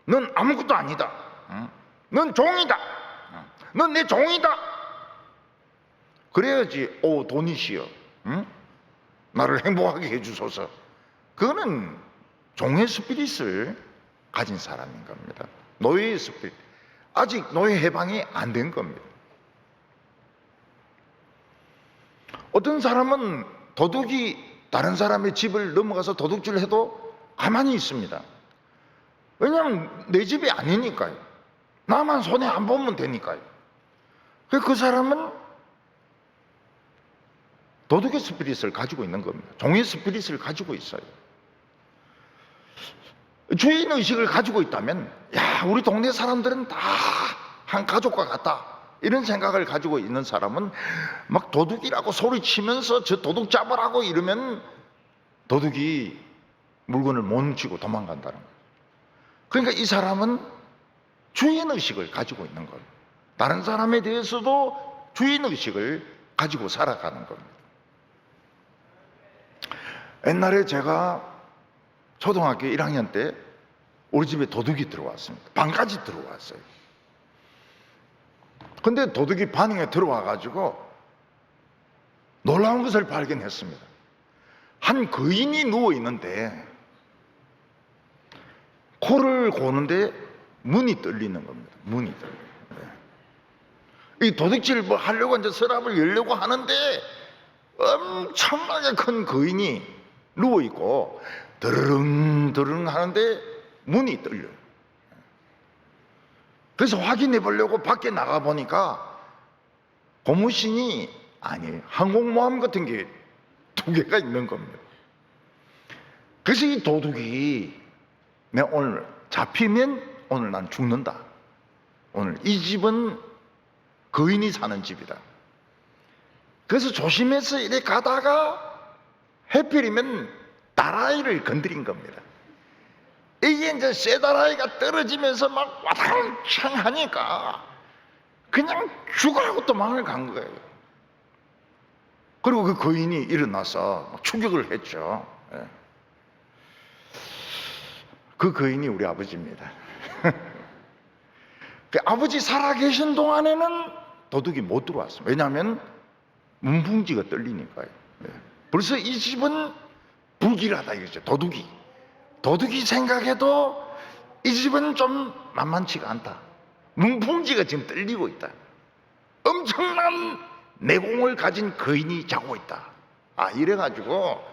넌 아무것도 아니다. 넌 종이다. 넌 내 종이다. 그래야지 돈이시여, 나를 행복하게 해주소서. 그거는 종의 스피릿을 가진 사람인 겁니다. 노예의 스피릿. 아직 노예 해방이 안 된 겁니다. 어떤 사람은 도둑이 다른 사람의 집을 넘어가서 도둑질을 해도 가만히 있습니다. 왜냐하면 내 집이 아니니까요. 나만 손에 안 보면 되니까요. 그 사람은 도둑의 스피릿을 가지고 있는 겁니다. 종의 스피릿을 가지고 있어요. 주인 의식을 가지고 있다면, 야, 우리 동네 사람들은 다 한 가족과 같다, 이런 생각을 가지고 있는 사람은 막 도둑이라고 소리치면서 저 도둑 잡으라고 이러면 도둑이 물건을 못 훔치고 도망간다는 거예요. 그러니까 이 사람은 주인 의식을 가지고 있는 거예요. 다른 사람에 대해서도 주인 의식을 가지고 살아가는 겁니다. 옛날에 제가 초등학교 1학년 때 우리 집에 도둑이 들어왔습니다. 방까지 들어왔어요. 근데 도둑이 반응에 들어와 가지고 놀라운 것을 발견했습니다. 한 거인이 누워 있는데 코를 고는데 문이 뚫리는 겁니다. 문이 뚫려요. 이 도둑질 뭐 하려고 이제 서랍을 열려고 하는데 엄청나게 큰 거인이 누워 있고 드르릉 드르릉 하는데 문이 뚫려요. 그래서 확인해 보려고 밖에 나가 보니까 고무신이 아니에요. 항공모함 같은 게 2개가 있는 겁니다. 그래서 이 도둑이 내가 오늘 잡히면 오늘 난 죽는다. 오늘 이 집은 거인이 사는 집이다. 그래서 조심해서 이렇게 가다가 해필이면 딸아이를 건드린 겁니다. 이게 이제 새 딸아이가 떨어지면서 막 와당창 하니까 그냥 죽으라고 도망을 간 거예요. 그리고 그 거인이 일어나서 추격을 했죠. 그 거인이 우리 아버지입니다. 그 아버지 살아계신 동안에는 도둑이 못 들어왔습니다. 왜냐하면 문풍지가 뚫리니까요. 벌써 이 집은 불길하다 이거죠. 도둑이 생각해도 이 집은 좀 만만치가 않다. 문풍지가 지금 뚫리고 있다. 엄청난 내공을 가진 거인이 자고 있다. 이래가지고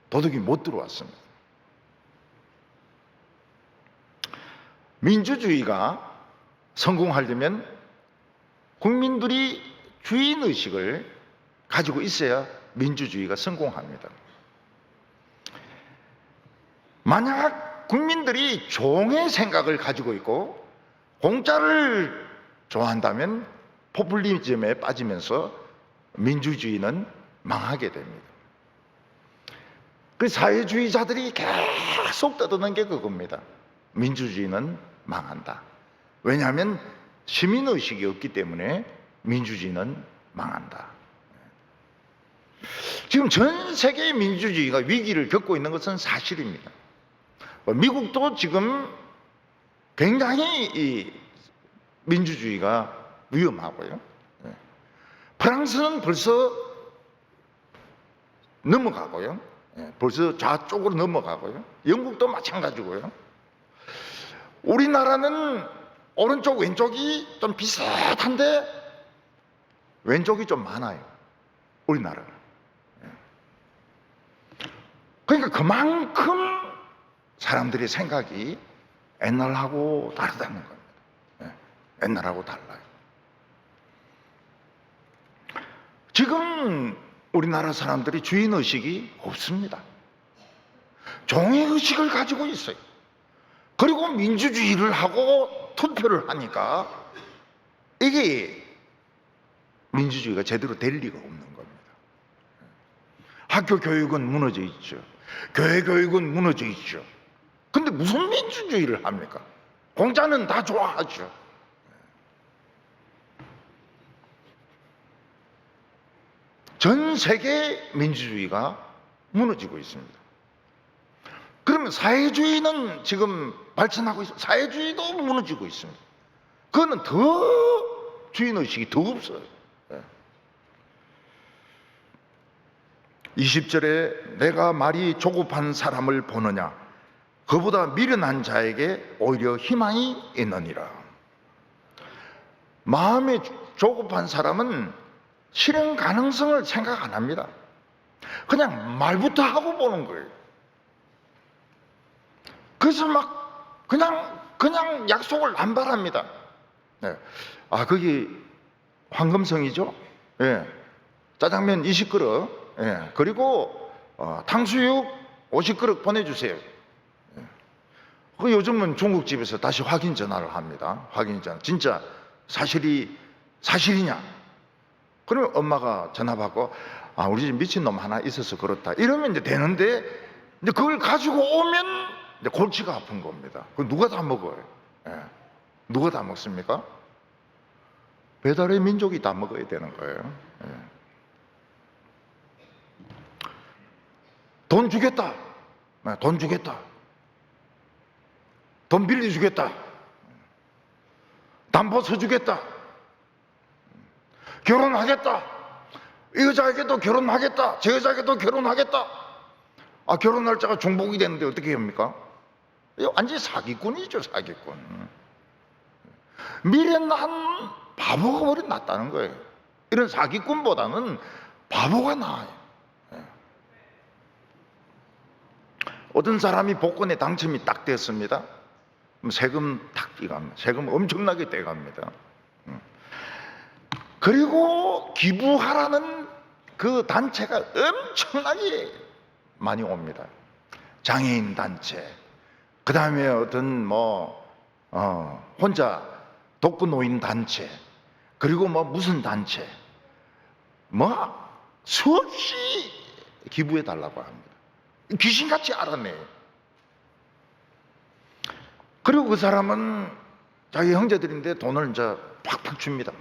도둑이 못 들어왔습니다. 민주주의가 성공하려면 국민들이 주인의식을 가지고 있어야 민주주의가 성공합니다. 만약 국민들이 종의 생각을 가지고 있고 공짜를 좋아한다면 포퓰리즘에 빠지면서 민주주의는 망하게 됩니다. 그 사회주의자들이 계속 떠드는 게 그겁니다. 민주주의는 망한다. 왜냐하면 시민의식이 없기 때문에 민주주의는 망한다. 지금 전 세계의 민주주의가 위기를 겪고 있는 것은 사실입니다. 미국도 지금 굉장히 이 민주주의가 위험하고요. 프랑스는 벌써 넘어가고요. 벌써 좌쪽으로 넘어가고요. 영국도 마찬가지고요. 우리나라는 오른쪽 왼쪽이 좀 비슷한데 왼쪽이 좀 많아요. 우리나라는. 그러니까 그만큼 사람들의 생각이 옛날하고 다르다는 겁니다. 옛날하고 달라요. 지금 우리나라 사람들이 주인의식이 없습니다. 종의의식을 가지고 있어요. 그리고 민주주의를 하고 투표를 하니까 이게 민주주의가 제대로 될 리가 없는 겁니다. 학교 교육은 무너져 있죠. 교회 교육은 무너져 있죠. 근데 무슨 민주주의를 합니까? 공짜는 다 좋아하죠. 전 세계 민주주의가 무너지고 있습니다. 그러면 사회주의는 지금 발전하고 있습니다. 사회주의도 무너지고 있습니다. 그거는 더 주인의식이 더 없어요. 20절에 내가 말이 조급한 사람을 보느냐 그보다 미련한 자에게 오히려 희망이 있느니라. 마음이 조급한 사람은 실행 가능성을 생각 안 합니다. 그냥 말부터 하고 보는 거예요. 그래서 막 그냥 약속을 안 바랍니다. 거기 황금성이죠? 짜장면 20그릇, 그리고 탕수육 50그릇 보내주세요. 요즘은 중국집에서 다시 확인 전화를 합니다. 확인 전화. 진짜 사실이냐? 그러면 엄마가 전화 받고 우리 집 미친놈 하나 있어서 그렇다. 이러면 이제 되는데 이제 그걸 가지고 오면 이제 골치가 아픈 겁니다. 그걸 누가 다 먹어요? 누가 다 먹습니까? 배달의 민족이 다 먹어야 되는 거예요. 돈 주겠다. 돈 주겠다. 돈 빌려주겠다. 담보 서주겠다. 결혼하겠다. 이 여자에게도 결혼하겠다, 저 여자에게도 결혼하겠다. 아, 결혼 날짜가 중복이 됐는데 어떻게 합니까? 이거 완전히 사기꾼이죠, 사기꾼. 미련한 바보가 머리 낫다는 거예요. 이런 사기꾼보다는 바보가 나아요. 어떤 사람이 복권에 당첨이 딱 됐습니다. 그럼 세금 탁 떼갑니다. 세금 엄청나게 떼갑니다. 그리고 기부하라는 그 단체가 엄청나게 많이 옵니다. 장애인 단체, 그 다음에 어떤 혼자 독거노인 단체, 그리고 무슨 단체, 수없이 기부해 달라고 합니다. 귀신같이 알아내요. 그리고 그 사람은 자기 형제들인데 돈을 이제 팍팍 줍니다.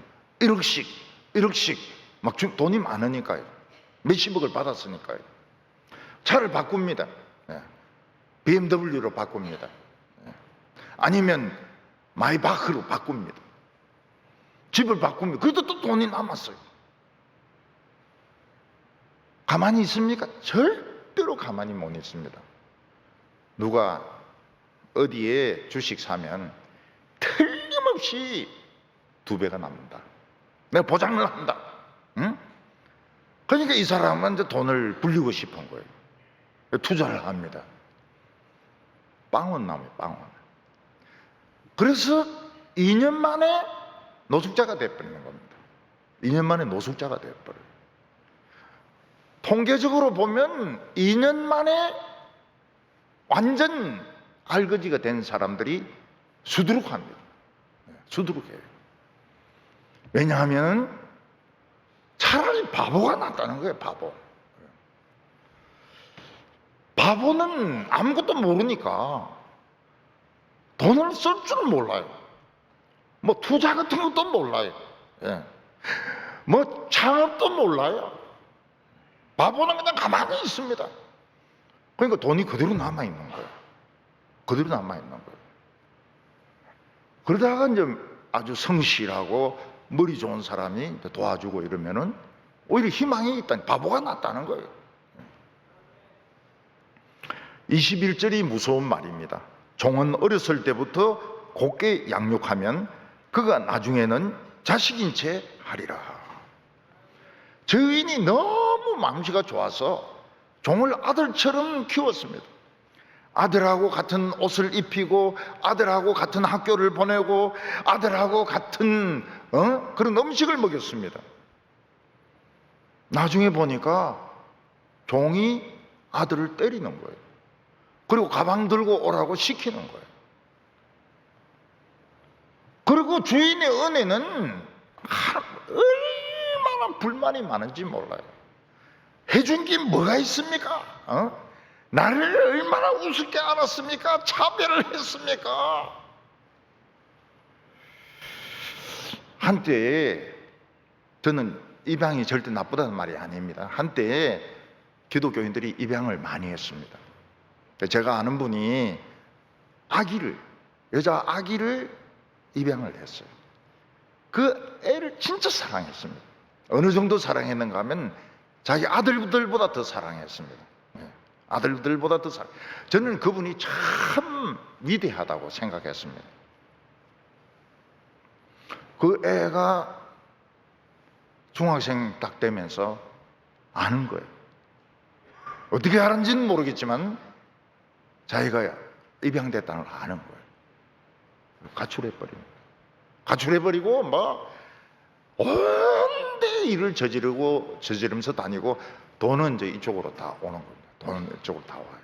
1억씩 돈이 많으니까요. 몇십억을 받았으니까요. 차를 바꿉니다. BMW로 바꿉니다. 아니면 마이바흐로 바꿉니다. 집을 바꿉니다. 그래도 또 돈이 남았어요. 가만히 있습니까? 절대로 가만히 못 있습니다. 누가 어디에 주식 사면 틀림없이 2배가 남는다. 내가 보장을 한다. 응? 그러니까 이 사람은 이제 돈을 불리고 싶은 거예요. 투자를 합니다. 빵원 남아요, 빵원. 그래서 2년 만에 노숙자가 돼버리는 겁니다. 2년 만에 노숙자가 돼버려요. 통계적으로 보면 2년 만에 완전 알거지가 된 사람들이 수두룩합니다. 수두룩해요. 왜냐하면 차라리 바보가 낫다는 거예요, 바보. 바보는 아무것도 모르니까 돈을 쓸 줄 몰라요. 투자 같은 것도 몰라요. 창업도 몰라요. 바보는 그냥 가만히 있습니다. 그러니까 돈이 그대로 남아있는 거예요. 그대로 남아있는 거예요. 그러다가 이제 아주 성실하고 머리 좋은 사람이 도와주고 이러면은 오히려 희망이 있다니, 바보가 낫다는 거예요. 21절이 무서운 말입니다. 종은 어렸을 때부터 곱게 양육하면 그가 나중에는 자식인 채 하리라. 저인이 너무 마음씨가 좋아서 종을 아들처럼 키웠습니다. 아들하고 같은 옷을 입히고 아들하고 같은 학교를 보내고 아들하고 같은 그런 음식을 먹였습니다. 나중에 보니까 종이 아들을 때리는 거예요. 그리고 가방 들고 오라고 시키는 거예요. 그리고 주인의 은혜는 얼마나 불만이 많은지 몰라요. 해준 게 뭐가 있습니까? 나를 얼마나 우습게 알았습니까? 차별을 했습니까? 한때에, 저는 입양이 절대 나쁘다는 말이 아닙니다. 한때에 기독교인들이 입양을 많이 했습니다. 제가 아는 분이 여자 아기를 입양을 했어요. 그 애를 진짜 사랑했습니다. 어느 정도 사랑했는가 하면 자기 아들들보다 더 사랑했습니다. 아들들보다 더 저는 그분이 참 위대하다고 생각했습니다. 그 애가 중학생 딱 되면서 아는 거예요. 어떻게 알았는지는 모르겠지만 자기가 입양됐다는 걸 아는 거예요. 가출해버립니다. 가출해버리고 온데 일을 저지르면서 다니고 돈은 이제 이쪽으로 다 오는 겁니다. 돈은 이쪽으로 다 와요.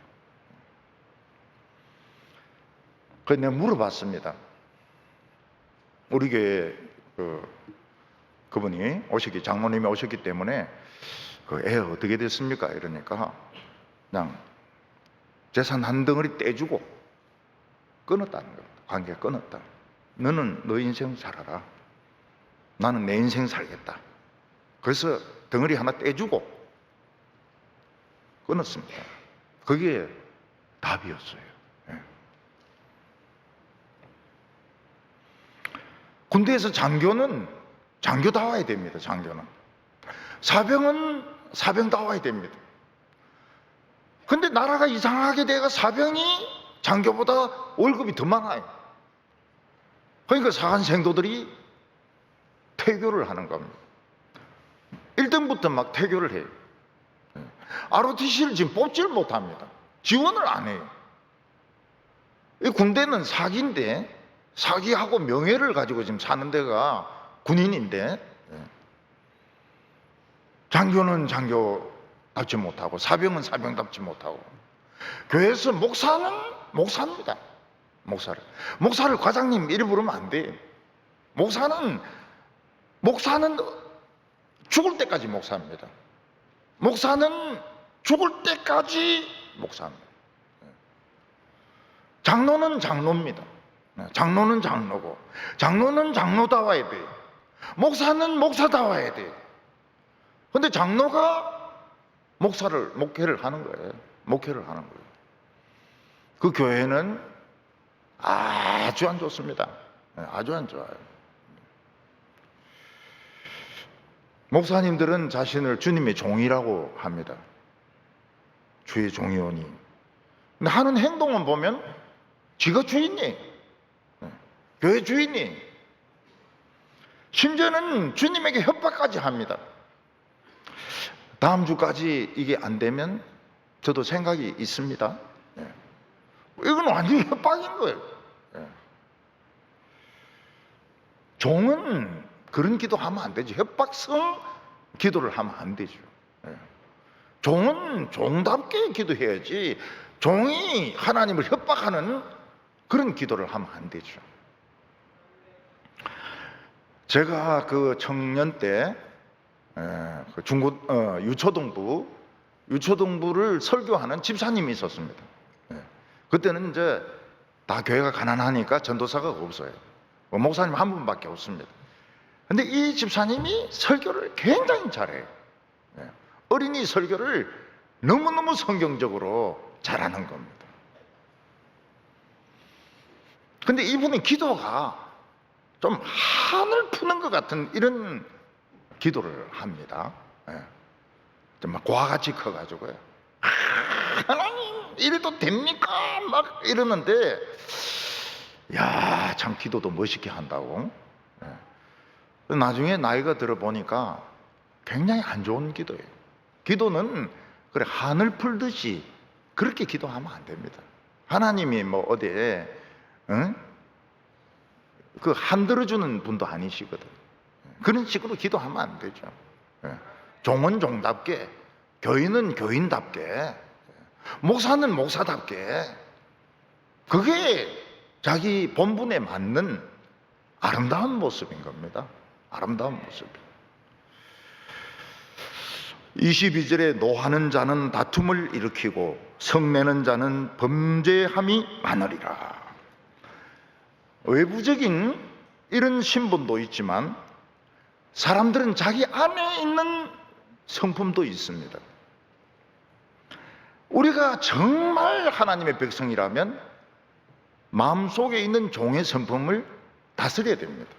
그래서 내가 물어봤습니다. 우리 교회 그분이 장모님이 오셨기 때문에 그 애 어떻게 됐습니까? 이러니까 그냥 재산 한 덩어리 떼주고 끊었다는 겁니다. 관계가 끊었다. 너는 너 인생 살아라. 나는 내 인생 살겠다. 그래서 덩어리 하나 떼주고 끊었습니다. 그게 답이었어요. 군대에서 장교다워야 됩니다. 장교는 사병은 사병다워야 됩니다. 근데 나라가 이상하게 돼가 사병이 장교보다 월급이 더 많아요. 그러니까 사관생도들이 퇴교를 하는 겁니다. 1등부터 막 퇴교를 해요. ROTC를 지금 뽑지를 못합니다. 지원을 안 해요. 이 군대는 사기인데, 사기하고 명예를 가지고 지금 사는 데가 군인인데, 장교는 장교답지 못하고 사병은 사병답지 못하고, 교회에서 목사는 목사입니다. 목사를 과장님 이리 부르면 안 돼요. 목사는 죽을 때까지 목사입니다. 목사는 죽을 때까지 목사입니다. 장로는 장로입니다. 장로는 장로고, 장로는 장로다워야 돼요. 목사는 목사다워야 돼요. 근데 장로가 목회를 하는 거예요. 목회를 하는 거예요. 그 교회는 아주 안 좋습니다. 아주 안 좋아요. 목사님들은 자신을 주님의 종이라고 합니다. 주의 종이오니. 근데 하는 행동은 보면 지가 주인이, 교회 주인이, 심지어는 주님에게 협박까지 합니다. 다음 주까지 이게 안 되면 저도 생각이 있습니다. 이건 완전히 협박인 거예요. 종은 그런 기도하면 안 되죠. 협박성 기도를 하면 안 되죠. 종은 종답게 기도해야지, 종이 하나님을 협박하는 그런 기도를 하면 안 되죠. 제가 그 청년 때 유초동부를 설교하는 집사님이 있었습니다. 그때는 이제 다 교회가 가난하니까 전도사가 없어요. 목사님 한 분밖에 없습니다. 근데 이 집사님이 설교를 굉장히 잘해요. 어린이 설교를 너무너무 성경적으로 잘하는 겁니다. 근데 이분의 기도가 좀 한을 푸는 것 같은 이런 기도를 합니다. 좀 막 과같이 커가지고요. 하나님 이래도 됩니까? 막 이러는데, 야, 참 기도도 멋있게 한다고. 나중에 나이가 들어 보니까 굉장히 안 좋은 기도예요. 기도는 그래 한을 풀듯이 그렇게 기도하면 안 됩니다. 하나님이 뭐 어디에 그 한 들어주는 분도 아니시거든. 그런 식으로 기도하면 안 되죠. 종은 종답게, 교인은 교인답게, 목사는 목사답게, 그게 자기 본분에 맞는 아름다운 모습인 겁니다. 아름다운 모습. 22절에 노하는 자는 다툼을 일으키고 성내는 자는 범죄함이 많으리라. 외부적인 이런 신분도 있지만 사람들은 자기 안에 있는 성품도 있습니다. 우리가 정말 하나님의 백성이라면 마음속에 있는 종의 성품을 다스려야 됩니다.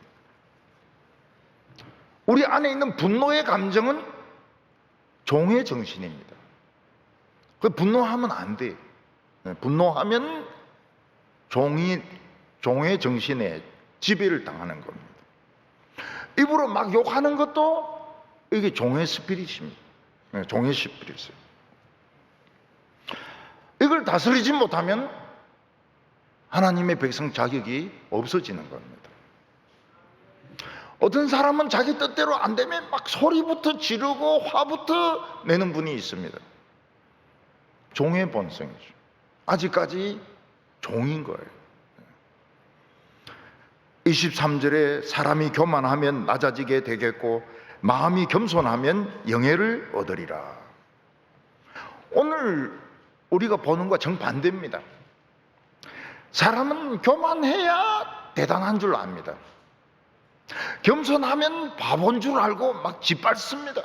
우리 안에 있는 분노의 감정은 종의 정신입니다. 그 분노하면 안 돼요. 분노하면 종의 정신에 지배를 당하는 겁니다. 입으로 막 욕하는 것도 이게 종의 스피릿입니다. 종의 스피릿이에요. 이걸 다스리지 못하면 하나님의 백성 자격이 없어지는 겁니다. 어떤 사람은 자기 뜻대로 안 되면 막 소리부터 지르고 화부터 내는 분이 있습니다. 종의 본성이죠. 아직까지 종인 거예요. 23절에 사람이 교만하면 낮아지게 되겠고 마음이 겸손하면 영예를 얻으리라. 오늘 우리가 보는 것과 정반대입니다. 사람은 교만해야 대단한 줄 압니다. 겸손하면 바본 줄 알고 막 짓밟습니다.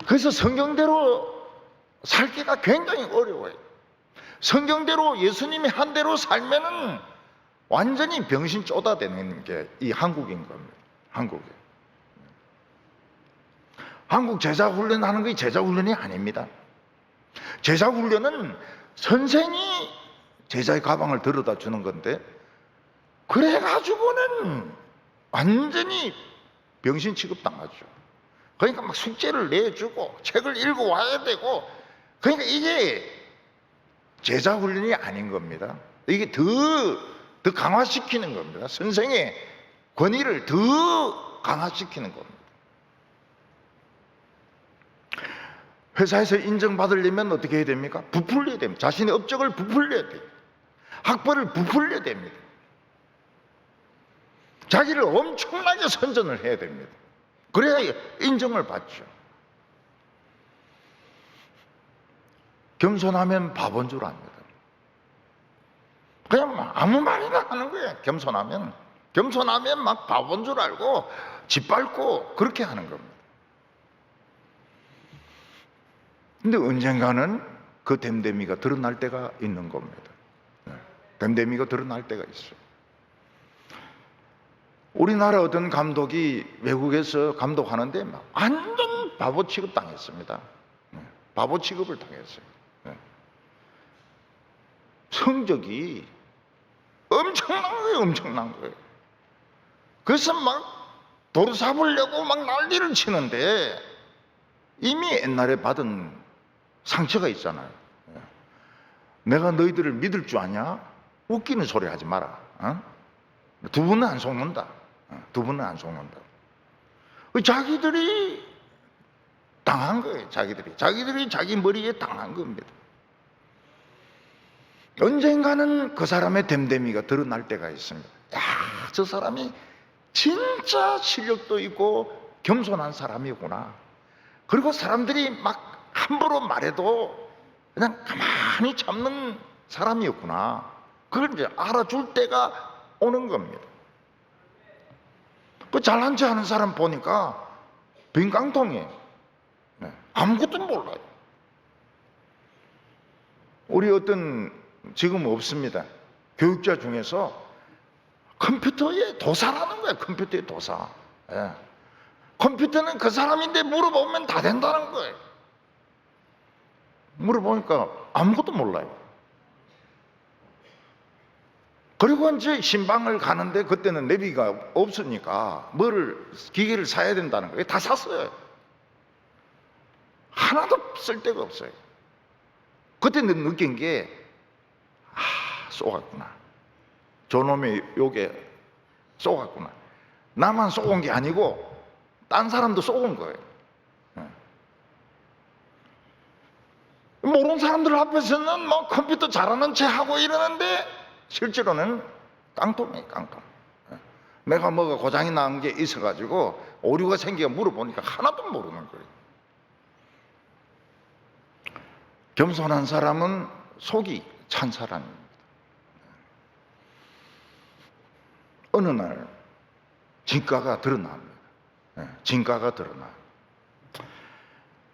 그래서 성경대로 살기가 굉장히 어려워요. 성경대로 예수님이 한 대로 살면은 완전히 병신 쪼다대는 게 이 한국인 겁니다. 한국에. 한국 제자훈련 하는 게 제자훈련이 아닙니다. 제자훈련은 선생이 제자의 가방을 들여다 주는 건데, 그래가지고는 완전히 병신 취급당하죠. 그러니까 막 숙제를 내주고 책을 읽어와야 되고, 그러니까 이게 제자훈련이 아닌 겁니다. 이게 더 강화시키는 겁니다. 선생의 권위를 더 강화시키는 겁니다. 회사에서 인정받으려면 어떻게 해야 됩니까? 부풀려야 됩니다. 자신의 업적을 부풀려야 돼요. 학벌을 부풀려야 됩니다. 자기를 엄청나게 선전을 해야 됩니다. 그래야 인정을 받죠. 겸손하면 바보인 줄 압니다. 그냥 아무 말이나 하는 거예요. 겸손하면 막 바보인 줄 알고 짓밟고 그렇게 하는 겁니다. 근데 언젠가는 그 댐댐이가 드러날 때가 있는 겁니다. 댐댐이가 드러날 때가 있어요. 우리나라 어떤 감독이 외국에서 감독하는데 막 완전 바보 취급 당했습니다. 바보 취급을 당했어요. 성적이 엄청난 거예요. 그래서 막 도로 잡으려고 막 난리를 치는데 이미 옛날에 받은 상처가 있잖아요. 내가 너희들을 믿을 줄 아냐? 웃기는 소리 하지 마라. 두 분은 안 속는다. 자기들이 당한 거예요. 자기들이 자기 머리에 당한 겁니다. 언젠가는 그 사람의 댐댐이가 드러날 때가 있습니다. 야, 저 사람이 진짜 실력도 있고 겸손한 사람이구나. 그리고 사람들이 막 함부로 말해도 그냥 가만히 참는 사람이었구나. 그걸 이제 알아줄 때가 오는 겁니다. 그 잘난 체 하는 사람 보니까 빈 깡통이에요. 아무것도 몰라요. 우리 어떤 지금 없습니다. 교육자 중에서 컴퓨터의 도사라는 거예요. 컴퓨터의 도사. 컴퓨터는 그 사람인데 물어보면 다 된다는 거예요. 물어보니까 아무것도 몰라요. 그리고 이제 신방을 가는데 그때는 내비가 없으니까 기계를 사야 된다는 거예요. 다 샀어요. 하나도 쓸 데가 없어요. 그때는 느낀 게 쏘갔구나. 저놈의 욕에 쏘갔구나. 나만 쏘은 게 아니고 딴 사람도 쏘은 거예요. 모르는 사람들 앞에서는 뭐 컴퓨터 잘하는 체 하고 이러는데 실제로는 깡통이에요. 깡통. 내가 뭐가 고장이 난 게 있어가지고 오류가 생겨 물어보니까 하나도 모르는 거예요. 겸손한 사람은 속이 찬 사람입니다. 어느 날 진가가 드러납니다. 진가가 드러나요.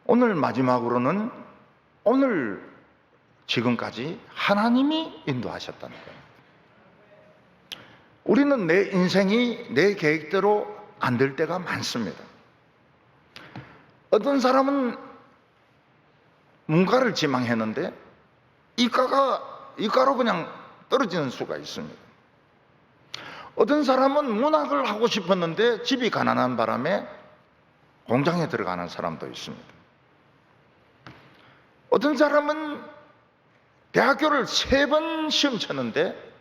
오늘 마지막으로는 오늘 지금까지 하나님이 인도하셨다는 거예요. 우리는 내 인생이 내 계획대로 안 될 때가 많습니다. 어떤 사람은 문과를 지망했는데 이과로 그냥 떨어지는 수가 있습니다. 어떤 사람은 문학을 하고 싶었는데 집이 가난한 바람에 공장에 들어가는 사람도 있습니다. 어떤 사람은 대학교를 3번 시험 쳤는데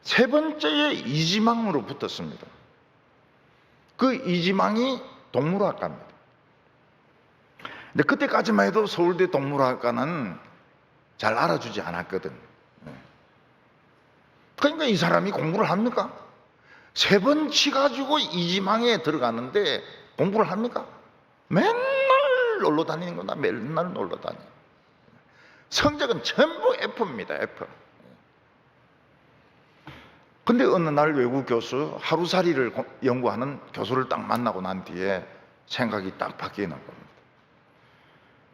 3번째에 이지망으로 붙었습니다. 그 이지망이 동물학과입니다. 근데 그때까지만 해도 서울대 동물학과는 잘 알아주지 않았거든. 그러니까 이 사람이 공부를 합니까? 3번 치가지고 이지망에 들어갔는데 공부를 합니까? 맨날 놀러 다니는 거다. 맨날 놀러 다니. 성적은 전부 F입니다. F. 근데 어느 날 외국 교수, 하루살이를 연구하는 교수를 딱 만나고 난 뒤에 생각이 딱 바뀌는 겁니다.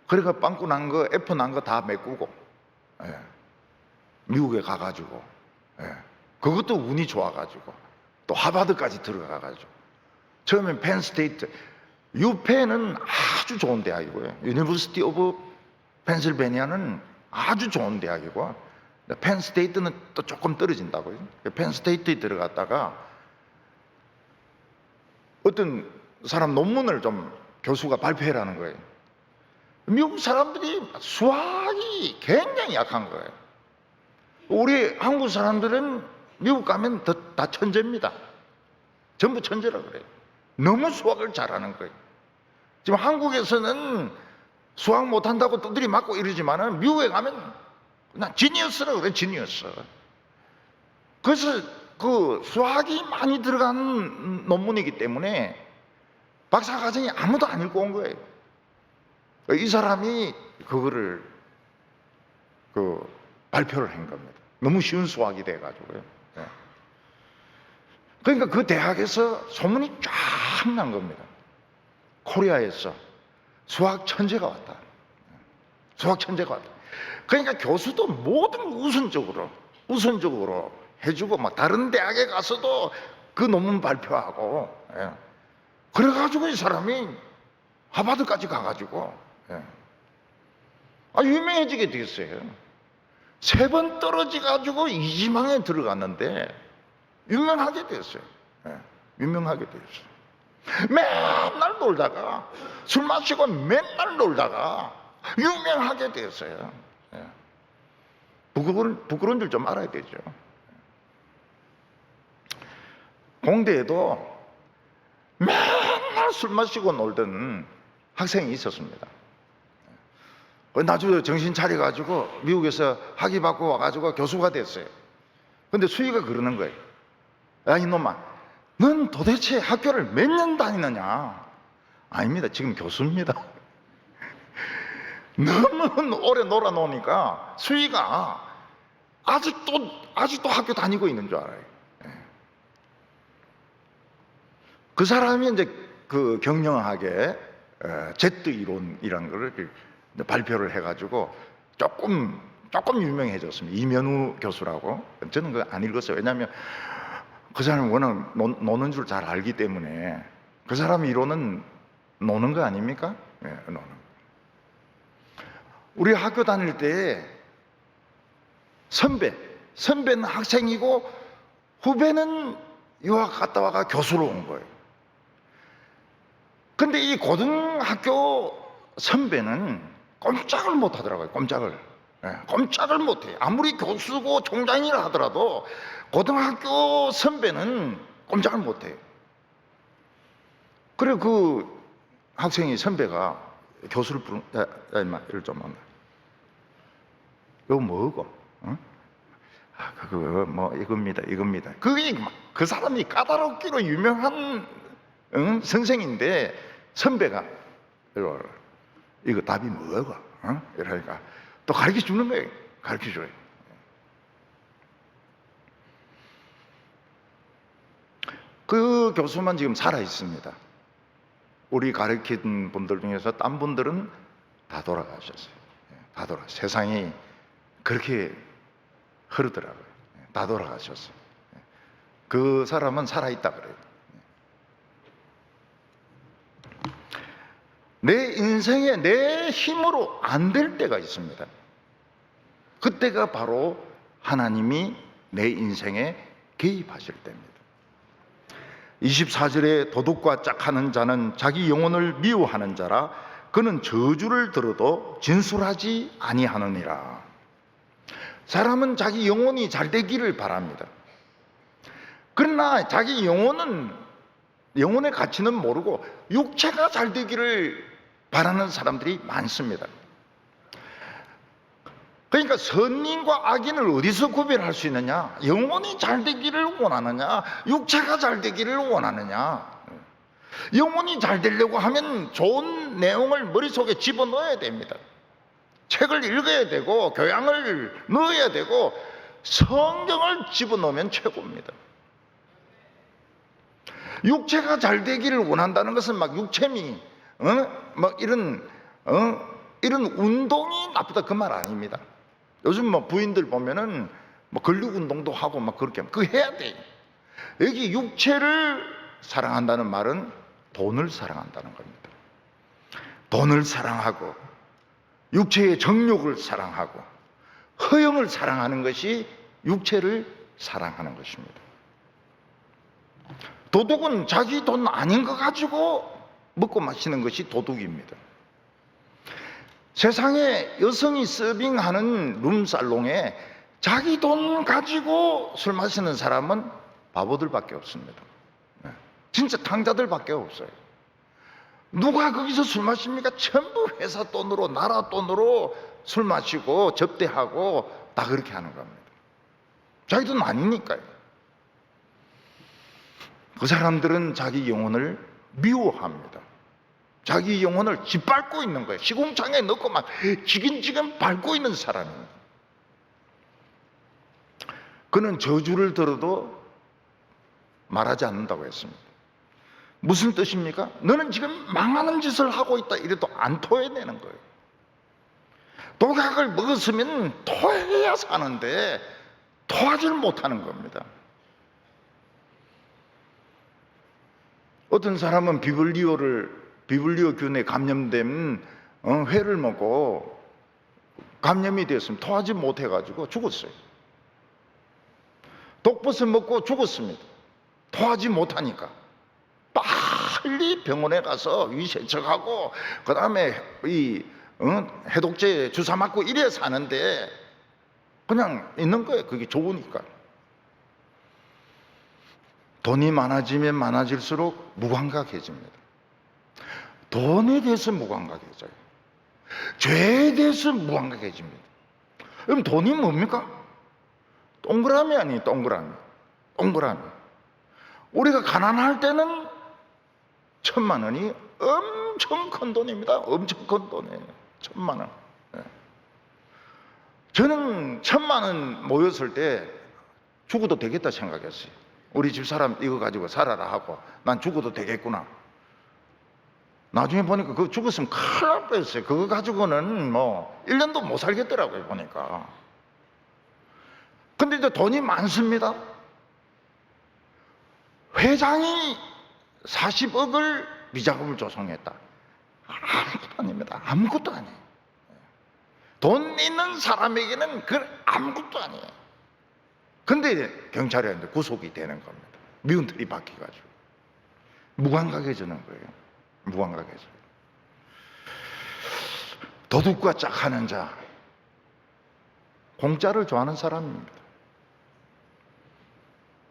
그러니까 빵꾸 난 거, F 난 거 다 메꾸고 미국에 가가지고 그것도 운이 좋아가지고 또 하버드까지 들어가가지고 처음엔 펜스테이트 UPenn은 아주 좋은 대학이고요. 유니버시티 오브 펜실베니아는 아주 좋은 대학이고, 펜스테이트는 또 조금 떨어진다고요. 펜스테이트에 들어갔다가 어떤 사람 논문을 좀 교수가 발표해라는 거예요. 미국 사람들이 수학이 굉장히 약한 거예요. 우리 한국 사람들은 미국 가면 다 천재입니다. 전부 천재라 그래요. 너무 수학을 잘하는 거예요. 지금 한국에서는 수학 못한다고 두드리 맞고 이러지만은 미국에 가면 그냥 지니어스라 그래, 지니어스. 그래서 그 수학이 많이 들어간 논문이기 때문에 박사과정이 아무도 안 읽고 온 거예요. 이 사람이 그거를 발표를 한 겁니다. 너무 쉬운 수학이 돼가지고요. 그러니까 그 대학에서 소문이 쫙 난 겁니다. 코리아에서 수학 천재가 왔다. 수학 천재가 왔다. 그러니까 교수도 모든 우선적으로 해주고, 막 다른 대학에 가서도 그 논문 발표하고, 그래가지고 이 사람이 하버드까지 가가지고 유명해지게 됐어요. 3번 떨어져가지고 이지망에 들어갔는데 유명하게 됐어요. 유명하게 됐어요. 맨날 놀다가, 술 마시고 맨날 놀다가 유명하게 됐어요. 부끄러운 줄 좀 알아야 되죠. 공대에도 맨날 술 마시고 놀던 학생이 있었습니다. 나중에 정신 차려가지고 미국에서 학위 받고 와가지고 교수가 됐어요. 근데 수희가 그러는 거예요. 야, 이놈아, 넌 도대체 학교를 몇 년 다니느냐? 아닙니다. 지금 교수입니다. 너무 오래 놀아놓으니까 수희가 아직도 학교 다니고 있는 줄 알아요. 그 사람이 이제 그 경영학의 Z 이론이라는 거를 발표를 해가지고 조금 유명해졌습니다. 이면우 교수라고. 저는 그거 안 읽었어요. 왜냐하면 그 사람은 워낙 노는 줄 잘 알기 때문에. 그 사람 이론은 노는 거 아닙니까? 노는. 우리 학교 다닐 때 선배는 학생이고 후배는 유학 갔다 와가 교수로 온 거예요. 근데 이 고등학교 선배는 꼼짝을 못 하더라고요. 꼼짝을 못 해요. 아무리 교수고 총장이라 하더라도 고등학교 선배는 꼼짝을 못 해요. 그래 그 학생이 선배가 교수를 부른, 야 임마 이럴 좀 만나. 이거 뭐고? 응? 그거 뭐 이겁니다. 그게 그 사람이 까다롭기로 유명한 선생인데 선배가 이거 답이 뭐고? 이러니까 또 가르쳐 주는 거예요. 가르쳐 줘요. 그 교수만 지금 살아 있습니다. 우리 가르친 분들 중에서 딴 분들은 다 돌아가셨어요. 세상이 그렇게 흐르더라고요. 다 돌아가셨어요. 그 사람은 살아 있다 그래요. 내 인생에 내 힘으로 안 될 때가 있습니다. 그때가 바로 하나님이 내 인생에 개입하실 때입니다. 24절에 도둑과 짝하는 자는 자기 영혼을 미워하는 자라 그는 저주를 들어도 진술하지 아니하느니라. 사람은 자기 영혼이 잘 되기를 바랍니다. 그러나 자기 영혼의 가치는 모르고 육체가 잘 되기를 바라는 사람들이 많습니다. 그러니까 선인과 악인을 어디서 구별할 수 있느냐? 영혼이 잘 되기를 원하느냐? 육체가 잘 되기를 원하느냐? 영혼이 잘 되려고 하면 좋은 내용을 머릿속에 집어넣어야 됩니다. 책을 읽어야 되고 교양을 넣어야 되고 성경을 집어넣으면 최고입니다. 육체가 잘 되기를 원한다는 것은 막 육체미, 막 이런 운동이 나쁘다 그 말 아닙니다. 요즘 뭐 부인들 보면은 뭐 근력 운동도 하고 막 그렇게 그거 해야 돼. 여기 육체를 사랑한다는 말은 돈을 사랑한다는 겁니다. 돈을 사랑하고 육체의 정욕을 사랑하고 허영을 사랑하는 것이 육체를 사랑하는 것입니다. 도둑은 자기 돈 아닌 거 가지고 먹고 마시는 것이 도둑입니다. 세상에 여성이 서빙하는 룸살롱에 자기 돈 가지고 술 마시는 사람은 바보들밖에 없습니다. 진짜 탕자들밖에 없어요. 누가 거기서 술 마십니까? 전부 회사 돈으로, 나라 돈으로 술 마시고 접대하고 다 그렇게 하는 겁니다. 자기 돈 아니니까요. 그 사람들은 자기 영혼을 미워합니다. 자기 영혼을 짓밟고 있는 거예요. 시궁창에 넣고 막 지근지근 밟고 있는 사람입니다. 그는 저주를 들어도 말하지 않는다고 했습니다. 무슨 뜻입니까? 너는 지금 망하는 짓을 하고 있다 이래도 안 토해내는 거예요. 독약을 먹었으면 토해야 사는데 토하지를 못하는 겁니다. 어떤 사람은 비블리오 균에 감염된 회를 먹고 감염이 됐으면 토하지 못해가지고 죽었어요. 독버섯 먹고 죽었습니다. 토하지 못하니까 빨리 병원에 가서 위세척하고 그 다음에 해독제 주사 맞고 이래 사는데 그냥 있는 거예요. 그게 좋으니까. 돈이 많아지면 많아질수록 무감각해집니다. 돈에 대해서 무감각해져요. 죄에 대해서 무감각해집니다. 그럼 돈이 뭡니까? 동그라미 아니에요. 동그라미. 우리가 가난할 때는 1,000만 원이 엄청 큰 돈입니다. 엄청 큰 돈이에요. 1,000만 원. 저는 1,000만 원 모였을 때 죽어도 되겠다 생각했어요. 우리 집사람 이거 가지고 살아라 하고 난 죽어도 되겠구나. 나중에 보니까 그거 죽었으면 큰일 날 뻔했어요. 그거 가지고는 1년도 못 살겠더라고요, 보니까. 근데 이제 돈이 많습니다. 회장이 40억을 비자금을 조성했다. 아무것도 아닙니다. 아무것도 아니에요. 돈 있는 사람에게는 그 아무것도 아니에요. 근데 경찰이 왔는데 구속이 되는 겁니다. 미운 틀이 바뀌어가지고. 무감각해지는 거예요. 무감각해져요. 도둑과 짝하는 자, 공짜를 좋아하는 사람입니다.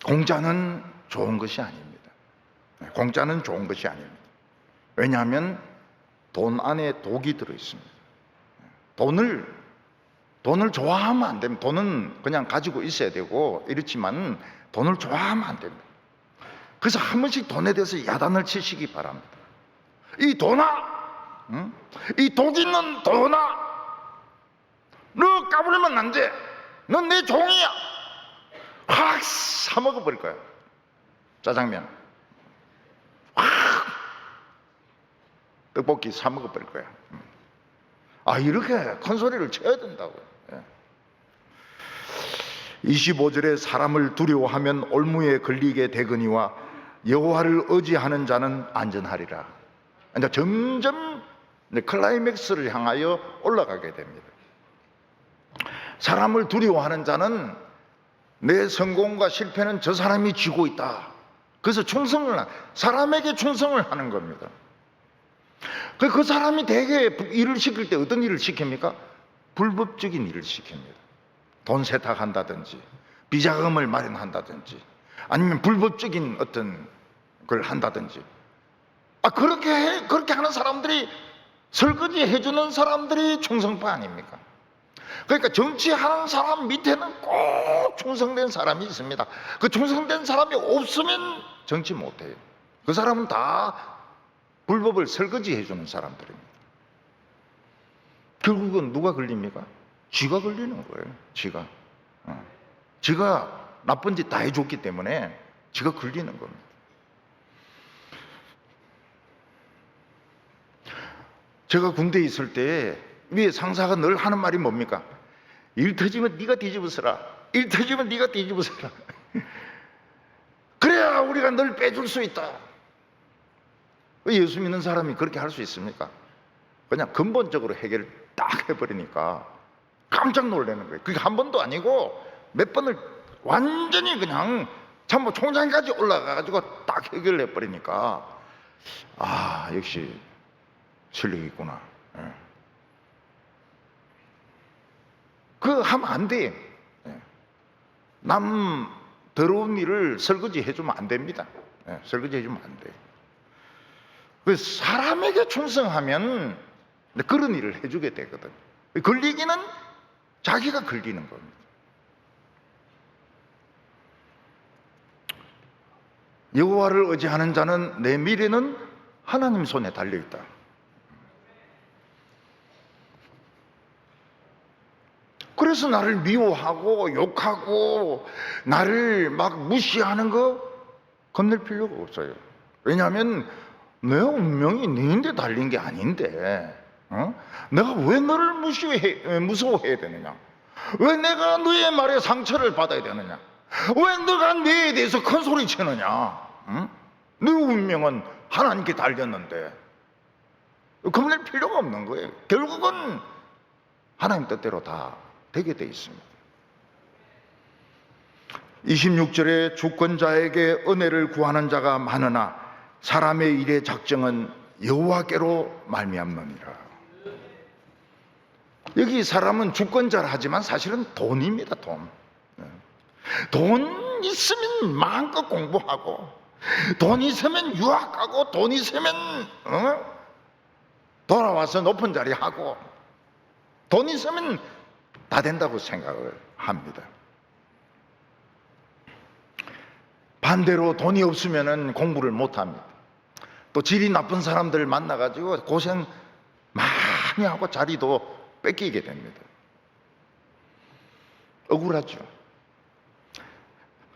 공짜는 좋은 것이 아닙니다. 공짜는 좋은 것이 아닙니다. 왜냐하면 돈 안에 독이 들어있습니다. 돈을 좋아하면 안 됩니다. 돈은 그냥 가지고 있어야 되고 이렇지만 돈을 좋아하면 안 됩니다. 그래서 한 번씩 돈에 대해서 야단을 치시기 바랍니다. 이 돈아, 이 독 있는 돈아, 너 까불면 안 돼. 넌 내 종이야. 확 사먹어버릴 거야. 짜장면 확 떡볶이 사먹어버릴 거야. 이렇게 큰 소리를 쳐야 된다고요. 25절에 사람을 두려워하면 올무에 걸리게 되거니와 여호와를 의지하는 자는 안전하리라. 이제 점점 클라이맥스를 향하여 올라가게 됩니다. 사람을 두려워하는 자는 내 성공과 실패는 저 사람이 쥐고 있다. 그래서 사람에게 충성을 하는 겁니다. 그 사람이 대개 일을 시킬 때 어떤 일을 시킵니까? 불법적인 일을 시킵니다. 돈 세탁한다든지 비자금을 마련한다든지 아니면 불법적인 어떤 걸 한다든지 그렇게 하는 사람들이 설거지 해주는 사람들이 충성파 아닙니까? 그러니까 정치하는 사람 밑에는 꼭 충성된 사람이 있습니다. 그 충성된 사람이 없으면 정치 못해요. 그 사람은 다 불법을 설거지 해주는 사람들입니다. 결국은 누가 걸립니까? 쥐가 걸리는 거예요. 쥐가 나쁜 짓 다 해줬기 때문에 쥐가 걸리는 겁니다. 제가 군대에 있을 때 위에 상사가 늘 하는 말이 뭡니까? 일 터지면 네가 뒤집어서라. 일 터지면 네가 뒤집어서라. 그래야 우리가 널 빼줄 수 있다. 예수 믿는 사람이 그렇게 할 수 있습니까? 그냥 근본적으로 해결을 딱 해버리니까 깜짝 놀라는 거예요. 그게 한 번도 아니고 몇 번을 완전히 그냥 참모 총장까지 올라가가지고 딱 해결을 해버리니까 아, 역시 실력이 있구나. 예. 그거 하면 안 돼. 예. 남 더러운 일을 설거지 해주면 안 됩니다. 예, 설거지 해주면 안 돼. 그래서 사람에게 충성하면 그런 일을 해주게 되거든. 걸리기는 자기가 걸리는 겁니다. 여호와를 의지하는 자는 내 미래는 하나님 손에 달려있다. 그래서 나를 미워하고 욕하고 나를 막 무시하는 거 겁낼 필요가 없어요. 왜냐하면 내 운명이 너한테 달린 게 아닌데 내가 왜 너를 무서워해야 되느냐? 왜 내가 너의 말에 상처를 받아야 되느냐? 왜 너가 내에 대해서 큰 소리 치느냐? 너 운명은 하나님께 달렸는데 겁낼 필요가 없는 거예요. 결국은 하나님 뜻대로 다 되게 돼 있습니다. 26절에 주권자에게 은혜를 구하는 자가 많으나 사람의 일의 작정은 여호와께로 말미암느니라. 여기 사람은 주권자라 하지만 사실은 돈입니다. 돈 있으면 마음껏 공부하고 돈 있으면 유학하고 돈 있으면 돌아와서 높은 자리 하고 돈 있으면 다 된다고 생각을 합니다. 반대로 돈이 없으면 공부를 못합니다. 또 질이 나쁜 사람들 만나가지고 고생 많이 하고 자리도 뺏기게 됩니다. 억울하죠.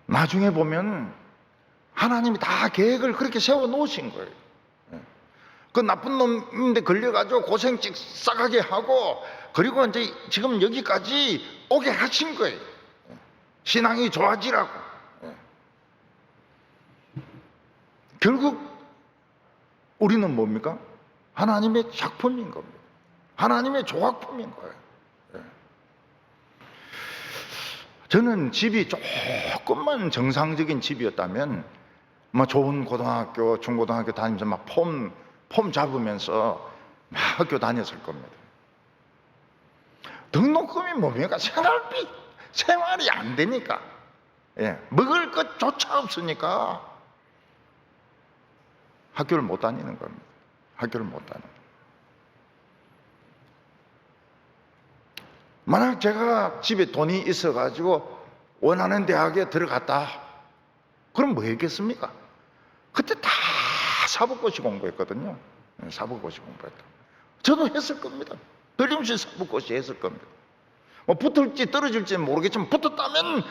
나중에 보면 하나님이 다 계획을 그렇게 세워 놓으신 거예요. 그 나쁜 놈인데 걸려가지고 고생 싸가게 하고 그리고 이제 지금 여기까지 오게 하신 거예요. 신앙이 좋아지라고. 결국 우리는 뭡니까? 하나님의 작품인 겁니다. 하나님의 조각품인 거예요. 저는 집이 조금만 정상적인 집이었다면 뭐 좋은 고등학교, 중고등학교 다니면서 막 폼 잡으면서 막 학교 다녔을 겁니다. 등록금이 뭡니까? 생활이 안 되니까. 먹을 것조차 없으니까 학교를 못 다니는 겁니다. 학교를 못 다니는. 만약 제가 집에 돈이 있어가지고 원하는 대학에 들어갔다. 그럼 뭐 했겠습니까? 그때 다 사법고시 공부했거든요. 사법고시 공부했다. 저도 했을 겁니다. 틀림없이 사법고시 했을 겁니다. 뭐 붙을지 떨어질지는 모르겠지만 붙었다면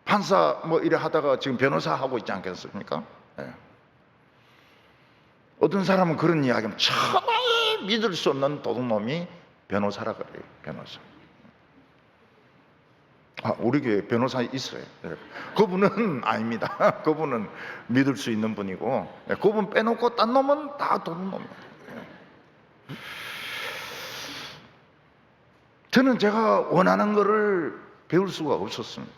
판사 뭐 이래 하다가 지금 변호사 하고 있지 않겠습니까? 어떤 사람은 그런 이야기하면 천하에 믿을 수 없는 도둑놈이 변호사라 그래요. 변호사. 우리 교회 변호사 있어요. 그분은 아닙니다. 그분은 믿을 수 있는 분이고 그분 빼놓고 딴 놈은 다 도둑놈이에요. 저는 제가 원하는 것을 배울 수가 없었습니다.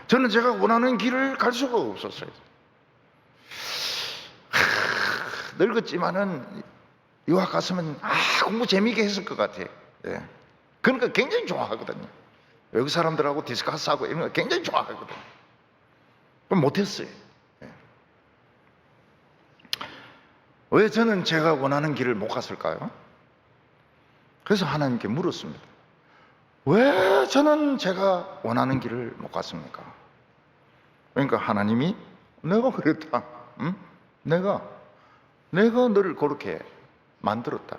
저는 제가 원하는 길을 갈 수가 없었어요. 늙었지만은 유학 갔으면 공부 재미있게 했을 것 같아요. 그러니까 굉장히 좋아하거든요. 외국 사람들하고 디스커스하고 이런 거 굉장히 좋아하거든요. 그럼 못했어요. 왜 저는 제가 원하는 길을 못 갔을까요? 그래서 하나님께 물었습니다. 왜 저는 제가 원하는 길을 못 갔습니까? 그러니까 하나님이 내가 그랬다. 내가 너를 그렇게 만들었다.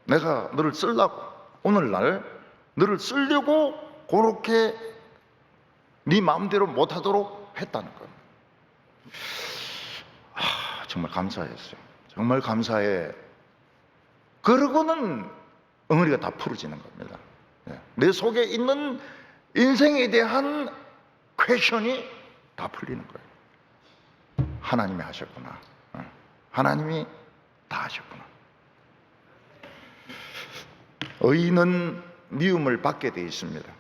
내가 너를 쓰려고 오늘날 너를 쓰려고 그렇게 네 마음대로 못하도록 했다는 겁니다. 정말 감사했어요. 정말 감사해. 그러고는 엉어리가 다 풀어지는 겁니다. 내 속에 있는 인생에 대한 퀘션이 다 풀리는 거예요. 하나님이 하셨구나. 하나님이 다 하셨구나. 의인은 미움을 받게 되어 있습니다.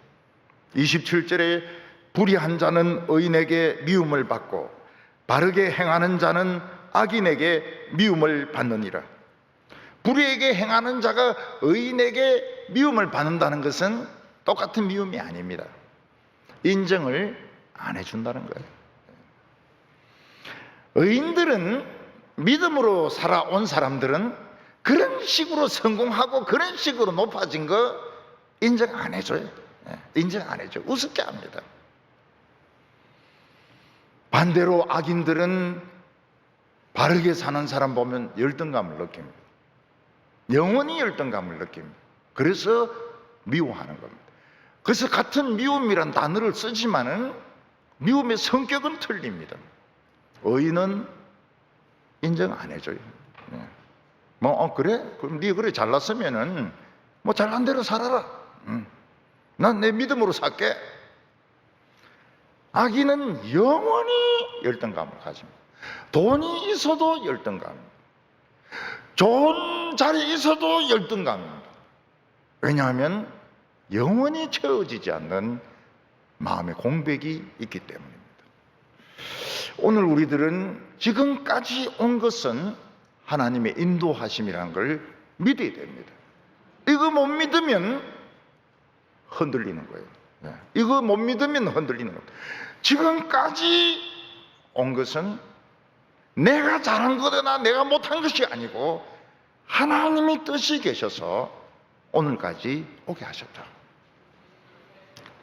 27절에 불의한 자는 의인에게 미움을 받고 바르게 행하는 자는 악인에게 미움을 받느니라. 불의에게 행하는 자가 의인에게 미움을 받는다는 것은 똑같은 미움이 아닙니다. 인정을 안 해준다는 거예요. 의인들은, 믿음으로 살아온 사람들은 그런 식으로 성공하고 그런 식으로 높아진 거 인정 안 해줘요. 인정 안 해줘. 우습게 합니다. 반대로 악인들은 바르게 사는 사람 보면 열등감을 느낍니다. 영원히 열등감을 느낍니다. 그래서 미워하는 겁니다. 그래서 같은 미움이란 단어를 쓰지만은 미움의 성격은 틀립니다. 의인은 인정 안 해줘요. 그래? 그럼 네 그래 잘났으면은 잘난 대로 살아라. 난 내 믿음으로 살게. 악인은 영원히 열등감을 가집니다. 돈이 있어도 열등감, 좋은 자리에 있어도 열등감입니다. 왜냐하면 영원히 채워지지 않는 마음의 공백이 있기 때문입니다. 오늘 우리들은 지금까지 온 것은 하나님의 인도하심이라는 걸 믿어야 됩니다. 이거 못 믿으면 흔들리는 거예요. 이거 못 믿으면 흔들리는 거예요. 지금까지 온 것은 내가 잘한 거나 내가 못한 것이 아니고 하나님의 뜻이 계셔서 오늘까지 오게 하셨다.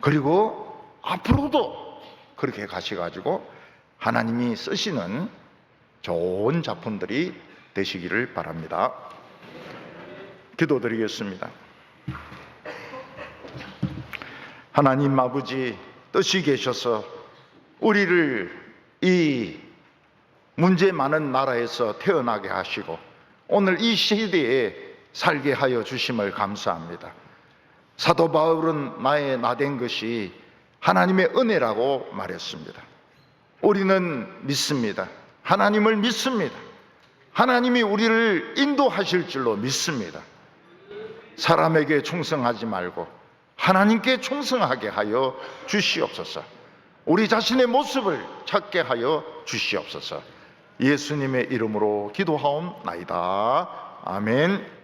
그리고 앞으로도 그렇게 가셔가지고 하나님이 쓰시는 좋은 작품들이 되시기를 바랍니다. 기도드리겠습니다. 하나님 아버지, 뜻이 계셔서 우리를 이 문제 많은 나라에서 태어나게 하시고 오늘 이 시대에 살게 하여 주심을 감사합니다. 사도 바울은 나의 나된 것이 하나님의 은혜라고 말했습니다. 우리는 믿습니다. 하나님을 믿습니다. 하나님이 우리를 인도하실 줄로 믿습니다. 사람에게 충성하지 말고 하나님께 충성하게 하여 주시옵소서. 우리 자신의 모습을 찾게 하여 주시옵소서. 예수님의 이름으로 기도하옵나이다. 아멘.